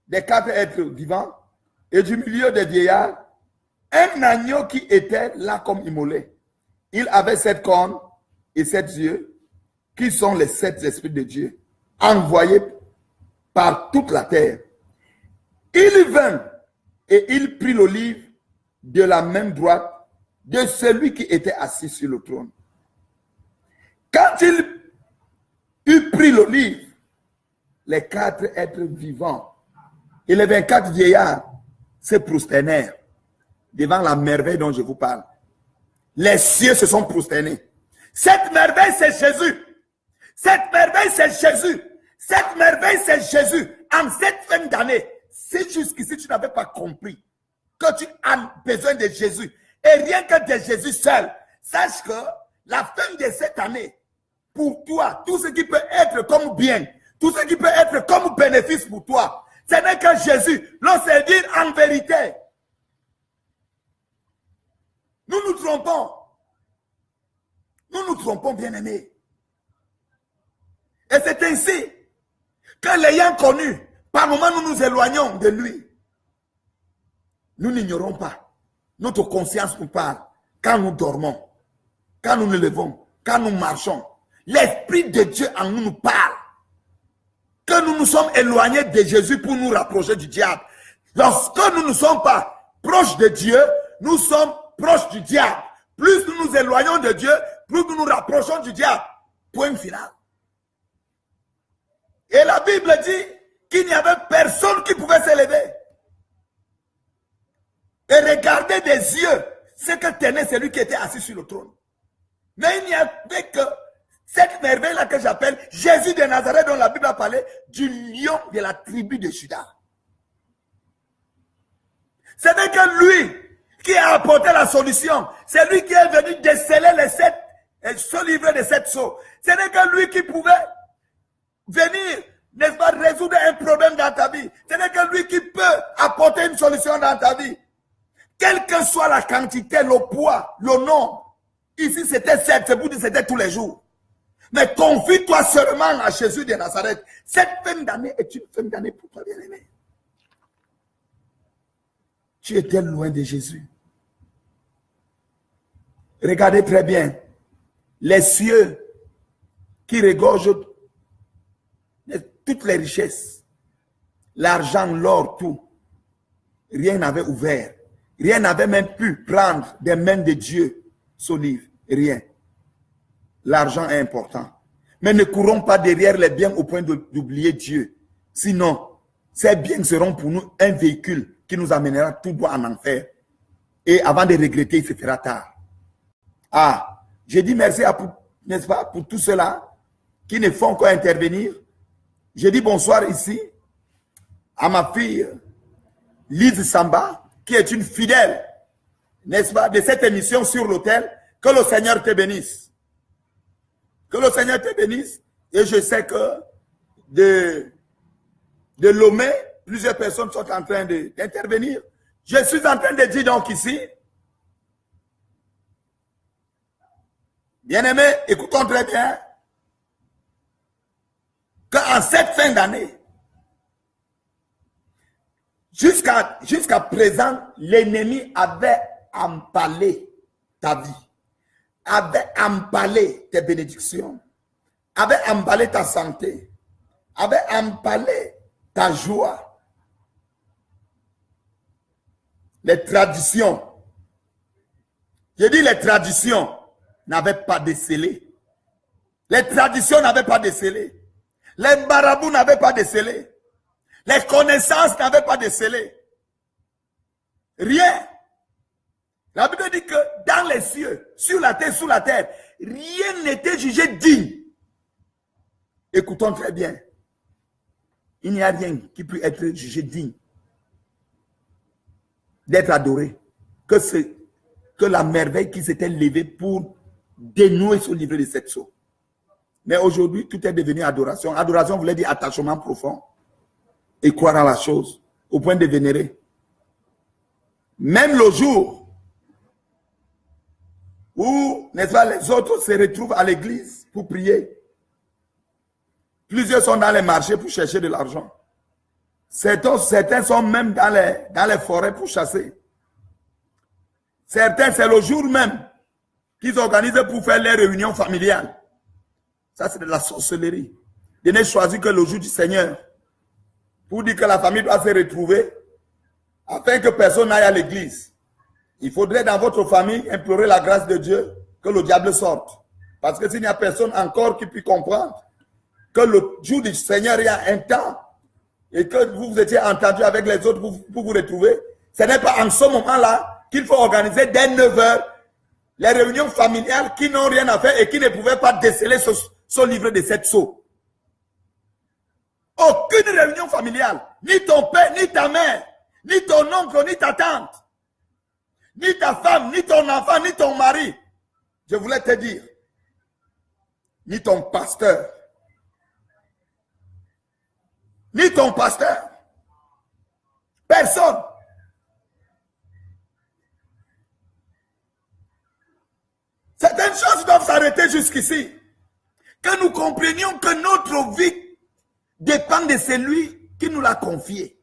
des 4 êtres vivants et du milieu des vieillards un agneau qui était là comme immolé. Il avait 7 cornes et 7 yeux, qui sont les 7 esprits de Dieu, envoyés par toute la terre. Il vint et il prit le livre de la main droite de celui qui était assis sur le trône. Quand il eut pris le livre, les 4 êtres vivants et les 24 vieillards se prosternèrent devant la merveille dont je vous parle. Les cieux se sont prosternés. Cette merveille, c'est Jésus. Cette merveille, c'est Jésus. Cette merveille, c'est Jésus. En cette fin d'année, si jusqu'ici tu n'avais pas compris que tu as besoin de Jésus et rien que de Jésus seul, sache que la fin de cette année, pour toi, tout ce qui peut être comme bien, tout ce qui peut être comme bénéfice pour toi, ce n'est que Jésus. L'on sait dire en vérité. Nous nous trompons. Nous nous trompons, bien-aimés. Et c'est ainsi que l'ayant connu, par moments nous nous éloignons de lui. Nous n'ignorons pas. Notre conscience nous parle. Quand nous dormons, quand nous nous levons, quand nous marchons, l'Esprit de Dieu en nous nous parle. Que nous nous sommes éloignés de Jésus pour nous rapprocher du diable. Lorsque nous ne sommes pas proches de Dieu, nous sommes proches du diable. Plus nous nous éloignons de Dieu, plus nous nous rapprochons du diable. Point final. Et la Bible dit qu'il n'y avait personne qui pouvait s'élever et regarder des yeux ce que tenait celui qui était assis sur le trône. Mais il n'y avait que cette merveille-là que j'appelle Jésus de Nazareth, dont la Bible a parlé, du lion de la tribu de Juda. Ce n'est que lui qui a apporté la solution. C'est lui qui est venu déceler les 7, ce livre de 7 sceaux. Ce n'est que lui qui pouvait venir, n'est-ce pas, résoudre un problème dans ta vie. Ce n'est que lui qui peut apporter une solution dans ta vie. Quelle que soit la quantité, le poids, le nombre. Ici, c'était 7, c'est pour dire c'était tous les jours. Mais confie-toi seulement à Jésus de Nazareth. Cette fin d'année est une fin d'année pour toi, bien-aimé. Tu étais loin de Jésus. Regardez très bien. Les cieux qui regorgent toutes les richesses, l'argent, l'or, tout. rien n'avait ouvert. Rien n'avait même pu prendre des mains de Dieu ce livre. Rien. L'argent est important. Mais ne courons pas derrière les biens au point d'oublier Dieu. Sinon, ces biens seront pour nous un véhicule qui nous amènera tout droit en enfer. Et avant de regretter, il se fera tard. Ah, j'ai dit merci n'est-ce pas, pour tous ceux-là qui ne font qu'intervenir. J'ai dit bonsoir ici à ma fille Lise Samba, qui est une fidèle, n'est-ce pas, de cette émission sur l'autel. Que le Seigneur te bénisse. Que le Seigneur te bénisse. Et je sais que de Lomé, plusieurs personnes sont en train d'intervenir. Je suis en train de dire donc ici, bien-aimés, écoutons très bien, qu'en cette fin d'année, jusqu'à présent, l'ennemi avait empalé ta vie, avait empalé tes bénédictions, avait empalé ta santé, avait empalé ta joie. Les traditions, je dis les traditions n'avaient pas décelé. Les traditions n'avaient pas décelé. Les marabouts n'avaient pas décelé. Les connaissances n'avaient pas décelé. Rien. La Bible dit que dans les cieux, sur la terre, sous la terre, rien n'était jugé digne. Écoutons très bien. Il n'y a rien qui peut être jugé digne d'être adoré. Que la merveille qui s'était levée pour dénouer ce livre de 7 sceaux. Mais aujourd'hui, tout est devenu adoration. Adoration voulait dire attachement profond. Et croire à la chose, au point de vénérer. Même le jour où, n'est-ce pas, les autres se retrouvent à l'église pour prier. Plusieurs sont dans les marchés pour chercher de l'argent. Certains sont même dans les forêts pour chasser. Certains, c'est le jour même qu'ils organisent pour faire les réunions familiales. Ça, c'est de la sorcellerie. Je n'ai choisi que le jour du Seigneur pour dire que la famille doit se retrouver afin que personne n'aille à l'église. Il faudrait dans votre famille implorer la grâce de Dieu que le diable sorte. Parce que s'il n'y a personne encore qui puisse comprendre que le jour du Seigneur, il y a un temps et que vous étiez entendu avec les autres pour vous retrouver, ce n'est pas en ce moment-là qu'il faut organiser dès 9 h les réunions familiales qui n'ont rien à faire et qui ne pouvaient pas déceler ce livre de 7 sceaux. Aucune réunion familiale, ni ton père, ni ta mère, ni ton oncle, ni ta tante, ni ta femme, ni ton enfant, ni ton mari, je voulais te dire, ni ton pasteur, ni ton pasteur, personne. Certaines choses doivent s'arrêter jusqu'ici. Que nous comprenions que notre vie dépend de celui qui nous l'a confié.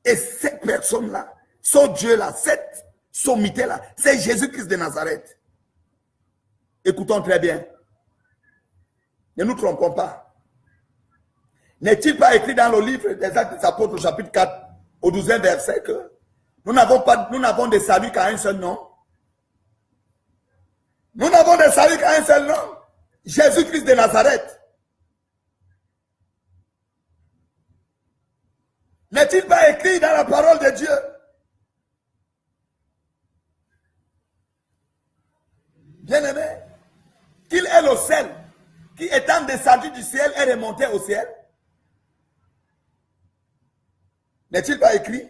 Et cette personne-là, ce Dieu-là, cette sommité-là, c'est Jésus-Christ de Nazareth. Écoutons très bien. Ne nous trompons pas. N'est-il pas écrit dans le livre des Actes des Apôtres, au chapitre 4, au 12e verset, que nous n'avons de salut qu'à un seul nom? Nous n'avons de salut qu'à un seul nom. Jésus-Christ de Nazareth. N'est-il pas écrit dans la parole de Dieu? Bien-aimé, qu'il est le seul qui, étant descendu du ciel, est remonté au ciel? N'est-il pas écrit?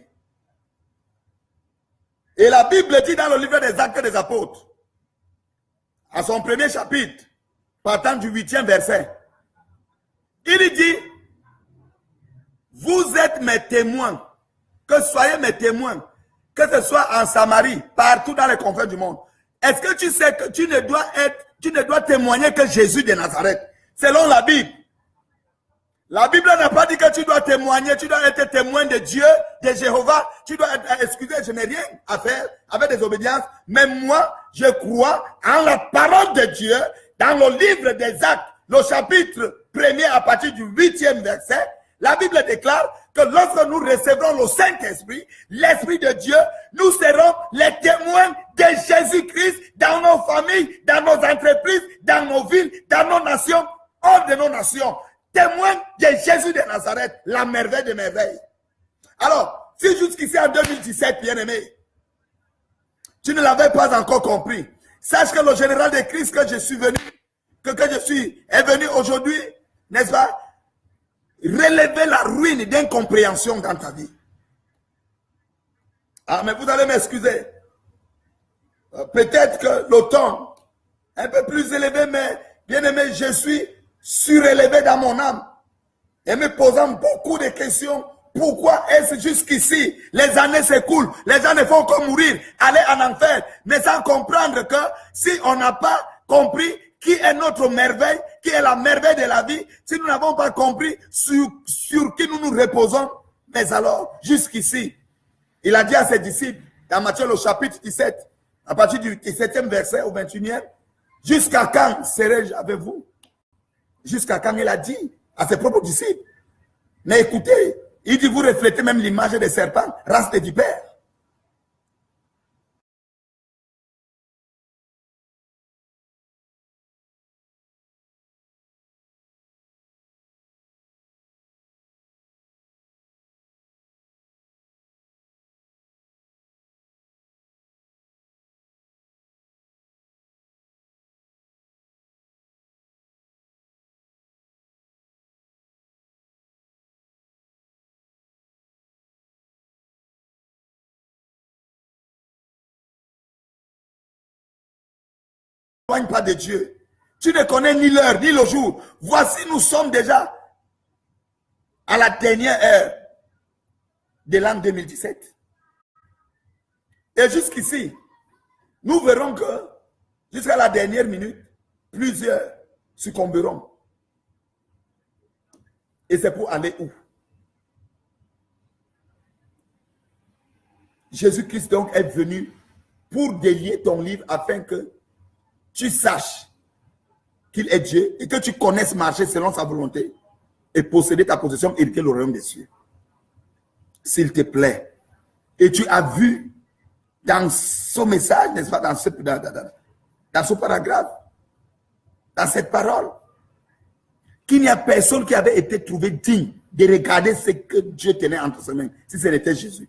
Et la Bible dit dans le livre des Actes des Apôtres, à son premier chapitre, partant du 8e verset, il dit, vous êtes mes témoins, que soyez mes témoins, que ce soit en Samarie, partout dans les confins du monde. Est-ce que tu sais que tu ne dois témoigner que Jésus de Nazareth, selon la Bible? La Bible n'a pas dit que tu dois témoigner, tu dois être témoin de Dieu, de Jéhovah, tu dois être, excusez, je n'ai rien à faire avec des obédiences, mais moi, je crois en la parole de Dieu, dans le livre des Actes, le chapitre 1er à partir du 8e verset, La Bible déclare que lorsque nous recevrons le Saint-Esprit, l'Esprit de Dieu, nous serons les témoins de Jésus-Christ dans nos familles, dans nos entreprises, dans nos villes, dans nos nations, hors de nos nations. Témoins de Jésus de Nazareth, la merveille de merveilles. Alors, si jusqu'ici en 2017, bien-aimé, tu ne l'avais pas encore compris, sache que le général de Christ que je suis venu, est venu aujourd'hui, n'est-ce pas, relever la ruine d'incompréhension dans ta vie. Ah, mais vous allez m'excuser. Peut-être que le ton un peu plus élevé, mais bien aimé, je suis surélevé dans mon âme et me posant beaucoup de questions. Pourquoi est-ce jusqu'ici, les années s'écoulent, les gens ne font que mourir, aller en enfer, mais sans comprendre que si on n'a pas compris qui est notre merveille, qui est la merveille de la vie, si nous n'avons pas compris sur qui nous nous reposons, mais alors, jusqu'ici, il a dit à ses disciples, dans Matthieu le chapitre 17, à partir du 17e verset au 21e, jusqu'à quand serai-je avec vous? Jusqu'à quand il a dit à ses propres disciples. Mais écoutez, il dit, vous reflétez même l'image des serpents, race de vipères. Pas de Dieu. Tu ne connais ni l'heure, ni le jour. Voici, nous sommes déjà à la dernière heure de l'an 2017. Et jusqu'ici, nous verrons que jusqu'à la dernière minute, plusieurs succomberont. Et c'est pour aller où? Jésus-Christ donc est venu pour délier ton livre afin que tu saches qu'il est Dieu et que tu connaisses marcher selon sa volonté et posséder ta possession, hériter le royaume des cieux. S'il te plaît. Et tu as vu dans ce message, n'est-ce pas, dans ce paragraphe, dans cette parole, qu'il n'y a personne qui avait été trouvé digne de regarder ce que Dieu tenait entre ses mains, si ce n'était Jésus.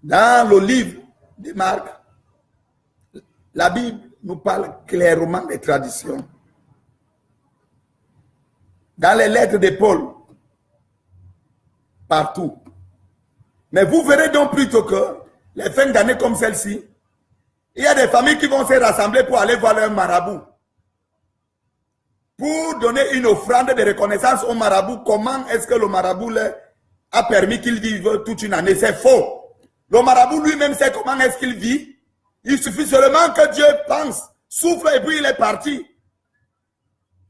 Dans le livre de Marc, la Bible nous parle clairement des traditions. Dans les lettres de Paul, partout. Mais vous verrez donc plutôt que les fins d'année comme celle-ci, il y a des familles qui vont se rassembler pour aller voir leur marabout. Pour donner une offrande de reconnaissance au marabout. Comment est-ce que le marabout leur a permis qu'il vive toute une année? C'est faux. Le marabout lui-même sait comment est-ce qu'il vit. Il suffit seulement que Dieu pense, souffle et puis il est parti.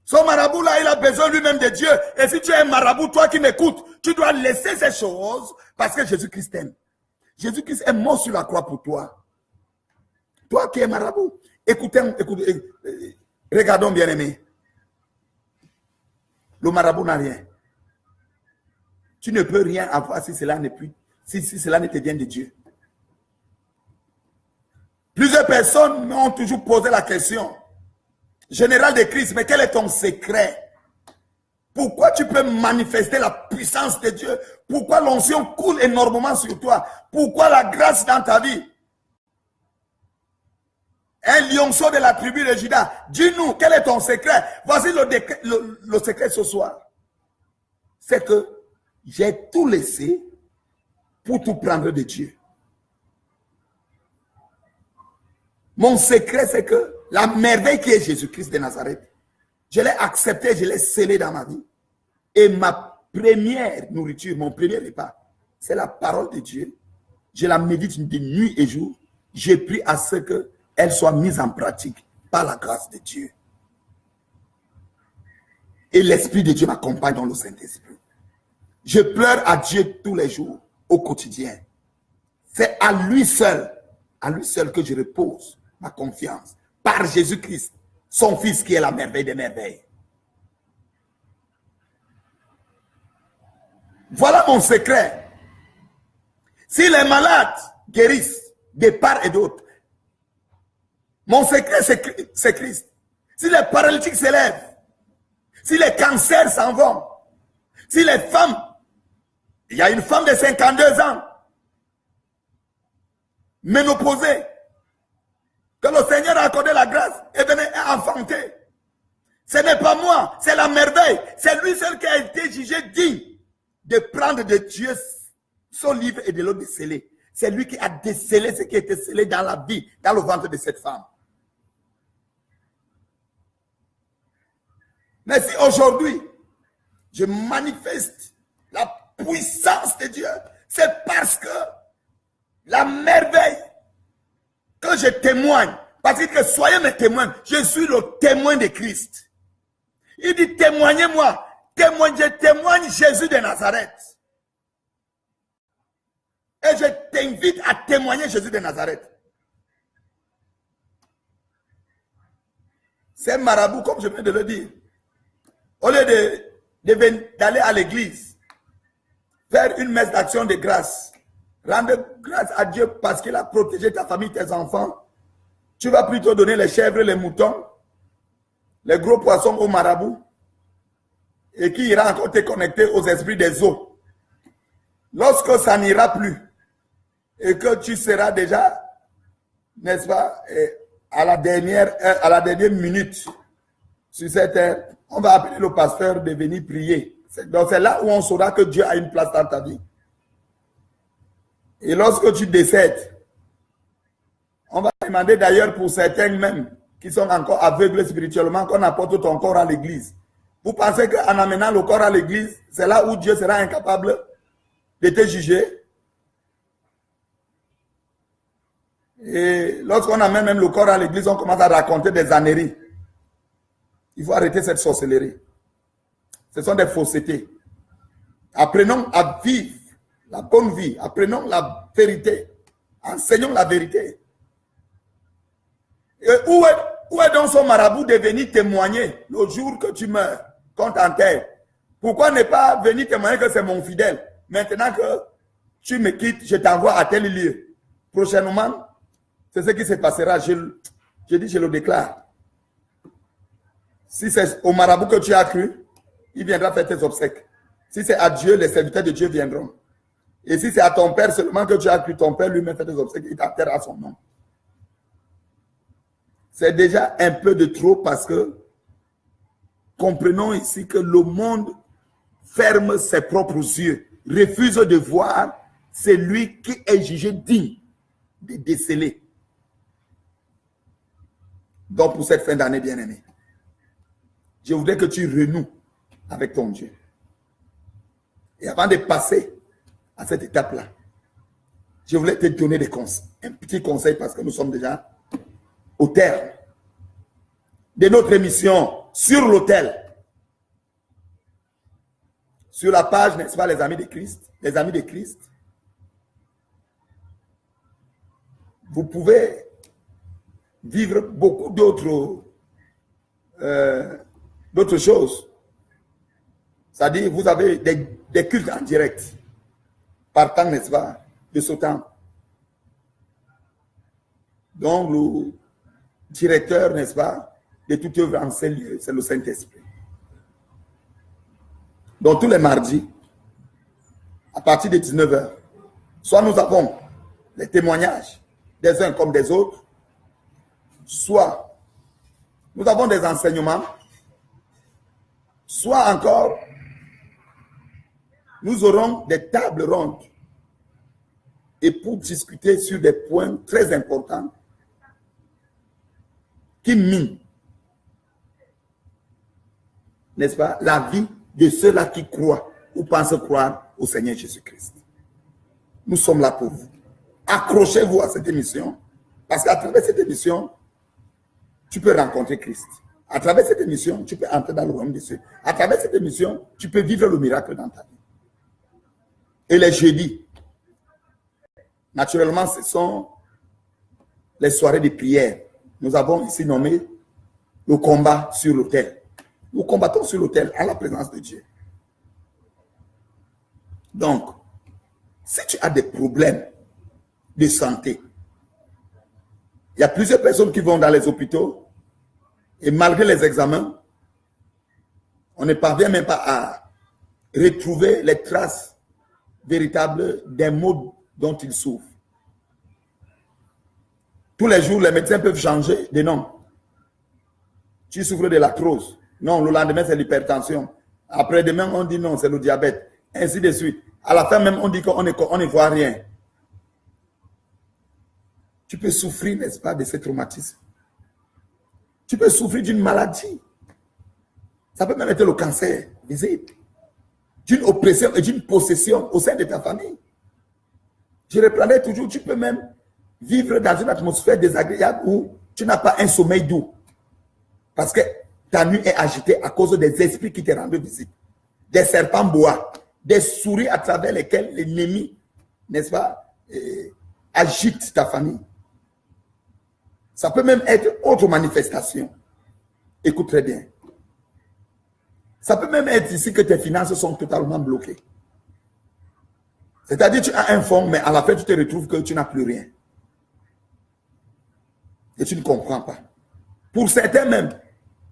Son marabout là, il a besoin lui-même de Dieu. Et si tu es un marabout, toi qui m'écoutes, tu dois laisser ces choses parce que Jésus-Christ t'aime. Jésus-Christ est mort sur la croix pour toi. Toi qui es marabout, écoutez, regardons bien aimé. Le marabout n'a rien. Tu ne peux rien avoir si cela n'est plus. Si cela ne te vient de Dieu. Plusieurs personnes m'ont toujours posé la question. Général de Christ, mais quel est ton secret? Pourquoi tu peux manifester la puissance de Dieu? Pourquoi l'onction coule énormément sur toi? Pourquoi la grâce dans ta vie? Un lionceau de la tribu de Juda. Dis-nous, quel est ton secret? Voici le secret ce soir. C'est que j'ai tout laissé pour tout prendre de Dieu. Mon secret, c'est que la merveille qui est Jésus-Christ de Nazareth, je l'ai accepté, je l'ai scellé dans ma vie. Et ma première nourriture, mon premier repas, c'est la parole de Dieu. Je la médite de nuit et jour. J'ai pris à ce qu'elle soit mise en pratique par la grâce de Dieu. Et l'Esprit de Dieu m'accompagne dans le Saint-Esprit. Je pleure à Dieu tous les jours, au quotidien. C'est à lui seul que je repose ma confiance. Par Jésus-Christ, son fils qui est la merveille des merveilles. Voilà mon secret. Si les malades guérissent de part et d'autre, mon secret c'est Christ. Si les paralytiques s'élèvent, si les cancers s'en vont, si les femmes, il y a une femme de 52 ans, ménopausée, que le Seigneur a accordé la grâce et venait enfanter. Ce n'est pas moi, c'est la merveille. C'est lui seul qui a été jugé digne de prendre de Dieu son livre et de le déceler. C'est lui qui a décelé ce qui était scellé dans la vie, dans le ventre de cette femme. Mais si aujourd'hui, je manifeste la puissance de Dieu, c'est parce que la merveille que je témoigne, parce que soyez mes témoins, je suis le témoin de Christ. Il dit témoignez-moi, je témoigne Jésus de Nazareth. Et je t'invite à témoigner Jésus de Nazareth. C'est marabout, comme je viens de le dire. Au lieu d'aller à l'église, faire une messe d'action de grâce, rendre grâce à Dieu parce qu'il a protégé ta famille, tes enfants, tu vas plutôt donner les chèvres, les moutons, les gros poissons au marabout, et qui ira encore te connecter aux esprits des eaux. Lorsque ça n'ira plus, et que tu seras déjà, n'est-ce pas, à la dernière minute sur cette terre, on va appeler le pasteur de venir prier. Donc c'est là où on saura que Dieu a une place dans ta vie. Et lorsque tu décèdes, on va demander d'ailleurs pour certains même qui sont encore aveugles spirituellement qu'on apporte ton corps à l'église. Vous pensez qu'en amenant le corps à l'église, c'est là où Dieu sera incapable de te juger? Et lorsqu'on amène même le corps à l'église, on commence à raconter des âneries. Il faut arrêter cette sorcellerie. Ce sont des faussetés. Apprenons à vivre la bonne vie. Apprenons la vérité. Enseignons la vérité. Et où est donc son marabout de venir témoigner le jour que tu meurs, qu'on t'enterre? Pourquoi ne pas venir témoigner que c'est mon fidèle? Maintenant que tu me quittes, je t'envoie à tel lieu. Prochainement, c'est ce qui se passera. Je le déclare. Si c'est au marabout que tu as cru, il viendra faire tes obsèques. Si c'est à Dieu, les serviteurs de Dieu viendront. Et si c'est à ton père seulement que tu as cru, ton père lui-même fait tes obsèques, il t'enterre à son nom. C'est déjà un peu de trop parce que comprenons ici que le monde ferme ses propres yeux, refuse de voir celui qui est jugé digne de déceler. Donc pour cette fin d'année, bien-aimé, je voudrais que tu renoues avec ton Dieu. Et avant de passer à cette étape-là, je voulais te donner des conseils, un petit conseil parce que nous sommes déjà au terme de notre émission sur l'autel. Sur la page, n'est-ce pas, les amis de Christ, vous pouvez vivre beaucoup d'autres choses. C'est-à-dire, vous avez des cultes en direct, partant, n'est-ce pas, de ce temps. Donc, le directeur, n'est-ce pas, de toute œuvre en ces lieux, c'est le Saint-Esprit. Donc, tous les mardis, à partir de 19h, soit nous avons les témoignages des uns comme des autres, soit nous avons des enseignements, soit encore, nous aurons des tables rondes et pour discuter sur des points très importants qui minent, n'est-ce pas, la vie de ceux-là qui croient ou pensent croire au Seigneur Jésus-Christ. Nous sommes là pour vous. Accrochez-vous à cette émission parce qu'à travers cette émission, tu peux rencontrer Christ. À travers cette émission, tu peux entrer dans le royaume des cieux. À travers cette émission, tu peux vivre le miracle dans ta vie. Et les jeudis, naturellement, ce sont les soirées de prière. Nous avons ici nommé le combat sur l'autel. Nous combattons sur l'autel à la présence de Dieu. Donc, si tu as des problèmes de santé, il y a plusieurs personnes qui vont dans les hôpitaux et malgré les examens, on ne parvient même pas à retrouver les traces véritables des maux dont ils souffrent. Tous les jours, les médecins peuvent changer de nom. Tu souffres de l'arthrose. Non, le lendemain, c'est l'hypertension. Après-demain, on dit non, c'est le diabète. Ainsi de suite. À la fin même, on dit qu'on ne voit rien. Tu peux souffrir, n'est-ce pas, de ce traumatisme. Tu peux souffrir d'une maladie. Ça peut même être le cancer visible. D'une oppression et d'une possession au sein de ta famille. Je reprendrai toujours, tu peux même vivre dans une atmosphère désagréable où tu n'as pas un sommeil doux. Parce que ta nuit est agitée à cause des esprits qui te rendent visite. Des serpents bois, des souris à travers lesquels l'ennemi, n'est-ce pas, agite ta famille. Ça peut même être autre manifestation. Écoute très bien. Ça peut même être ici que tes finances sont totalement bloquées. C'est-à-dire que tu as un fonds, mais à la fin, tu te retrouves que tu n'as plus rien. Et tu ne comprends pas. Pour certains même,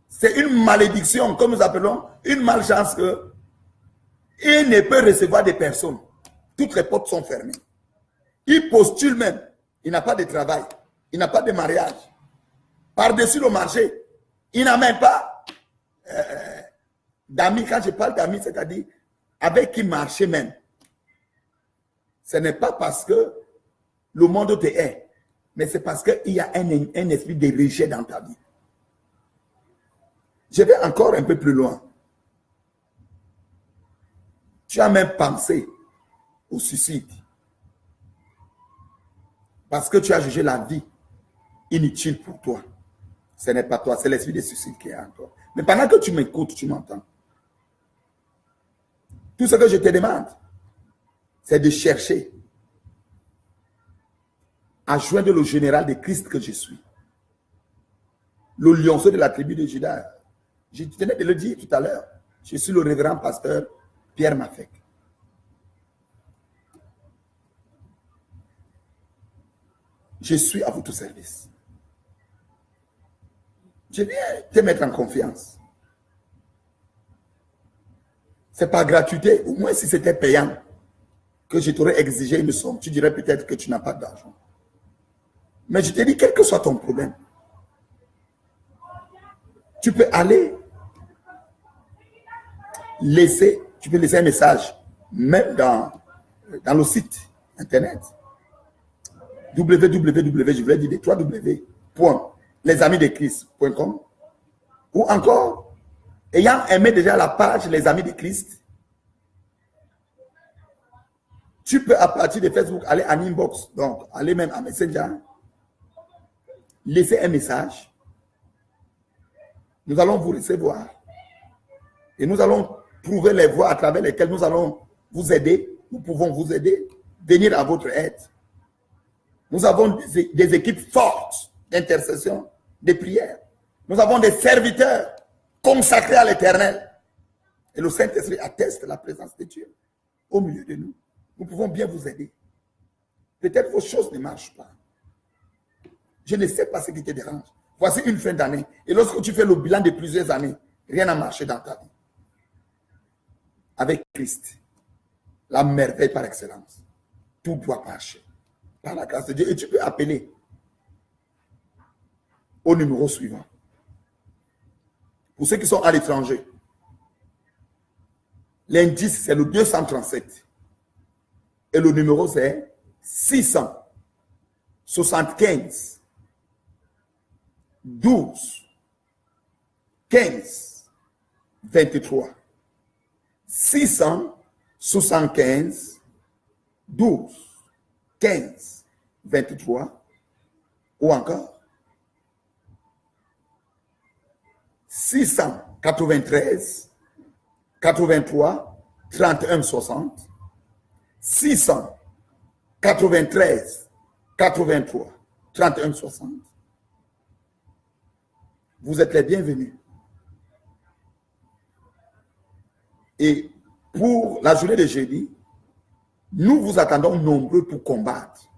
c'est une malédiction, comme nous appelons, une malchance que il ne peut recevoir des personnes. Toutes les portes sont fermées. Il postule même. Il n'a pas de travail. Il n'a pas de mariage. Par-dessus le marché, il n'a même pas d'amis. Quand je parle d'amis, c'est-à-dire avec qui marcher même. Ce n'est pas parce que le monde te hait, mais c'est parce qu'il y a un esprit de rejet dans ta vie. Je vais encore un peu plus loin. Tu as même pensé au suicide. Parce que tu as jugé la vie inutile pour toi. Ce n'est pas toi, c'est l'esprit de suicide qui est en toi. Mais pendant que tu m'écoutes, tu m'entends. Tout ce que je te demande, c'est de chercher à joindre le général de Christ que je suis. Le lionceau de la tribu de Juda. Je tenais de le dire tout à l'heure. Je suis le révérend pasteur Pierre Mafek. Je suis à votre service. Je viens te mettre en confiance. Ce n'est pas gratuité. Au moins si c'était payant, que je t'aurais exigé une somme, tu dirais peut-être que tu n'as pas d'argent. Mais je te dis, quel que soit ton problème, tu peux aller laisser, tu peux laisser un message, même dans le site internet. www, je voulais dire www.lesamidechrist.com ou encore, ayant aimé déjà la page Les Amis de Christ, tu peux à partir de Facebook aller en inbox, donc aller même à Messenger, laisser un message. Nous allons vous recevoir et nous allons trouver les voies à travers lesquelles nous allons vous aider. Nous pouvons vous aider, venir à votre aide. Nous avons des équipes fortes d'intercession, de prière. Nous avons des serviteurs consacrés à l'Éternel. Et le Saint-Esprit atteste la présence de Dieu au milieu de nous. Nous pouvons bien vous aider. Peut-être vos choses ne marchent pas. Je ne sais pas ce qui te dérange. Voici une fin d'année. Et lorsque tu fais le bilan de plusieurs années, rien n'a marché dans ta vie. Avec Christ, la merveille par excellence, tout doit marcher. Par la grâce de Dieu. Et tu peux appeler au numéro suivant. Pour ceux qui sont à l'étranger, l'indice c'est le 237. Et le numéro c'est 675 12 15 23. 675 12 15 23 ou encore 693 83 31 60 693 83 31 60 Vous êtes les bienvenus. Et pour la journée de jeudi, nous vous attendons nombreux pour combattre.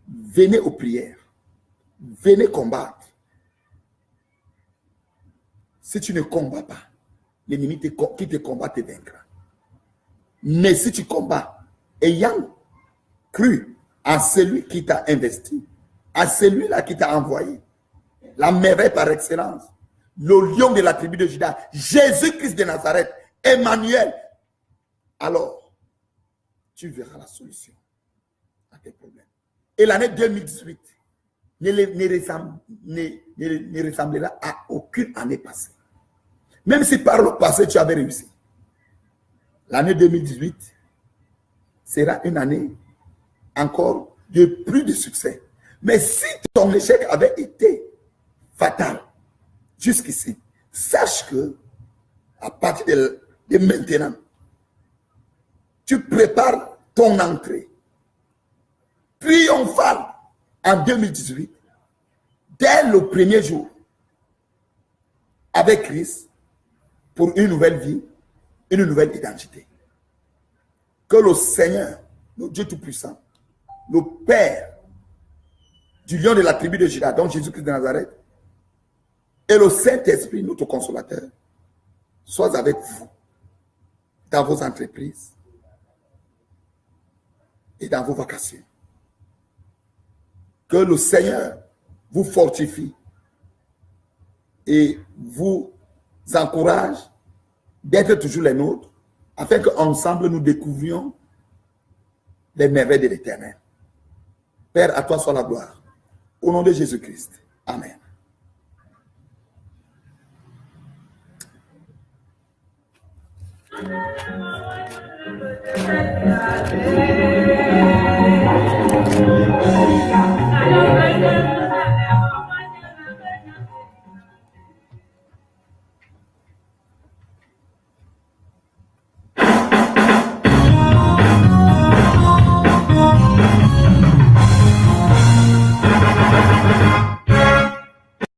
Venez aux prières. Venez combattre. Si tu ne combats pas, l'ennemi qui te combat te vaincra. Mais si tu combats, ayant cru à celui qui t'a investi, à celui-là qui t'a envoyé, la merveille par excellence, le lion de la tribu de Juda, Jésus-Christ de Nazareth, Emmanuel, alors tu verras la solution à tes problèmes. Et l'année 2018 ne ressemblera à aucune année passée. Même si par le passé tu avais réussi, l'année 2018 sera une année encore de plus de succès. Mais si ton échec avait été fatal jusqu'ici, sache que à partir de maintenant, tu prépares ton entrée triomphale en 2018, dès le premier jour, avec Christ, pour une nouvelle vie, une nouvelle identité. Que le Seigneur, le Dieu Tout-Puissant, le Père du lion de la tribu de Juda, donc Jésus-Christ de Nazareth, et le Saint-Esprit, notre consolateur, soient avec vous dans vos entreprises et dans vos vacations. Que le Seigneur vous fortifie et vous encourage d'être toujours les nôtres, afin qu'ensemble nous découvrions les merveilles de l'Éternel. Père, à toi soit la gloire. Au nom de Jésus-Christ. Amen.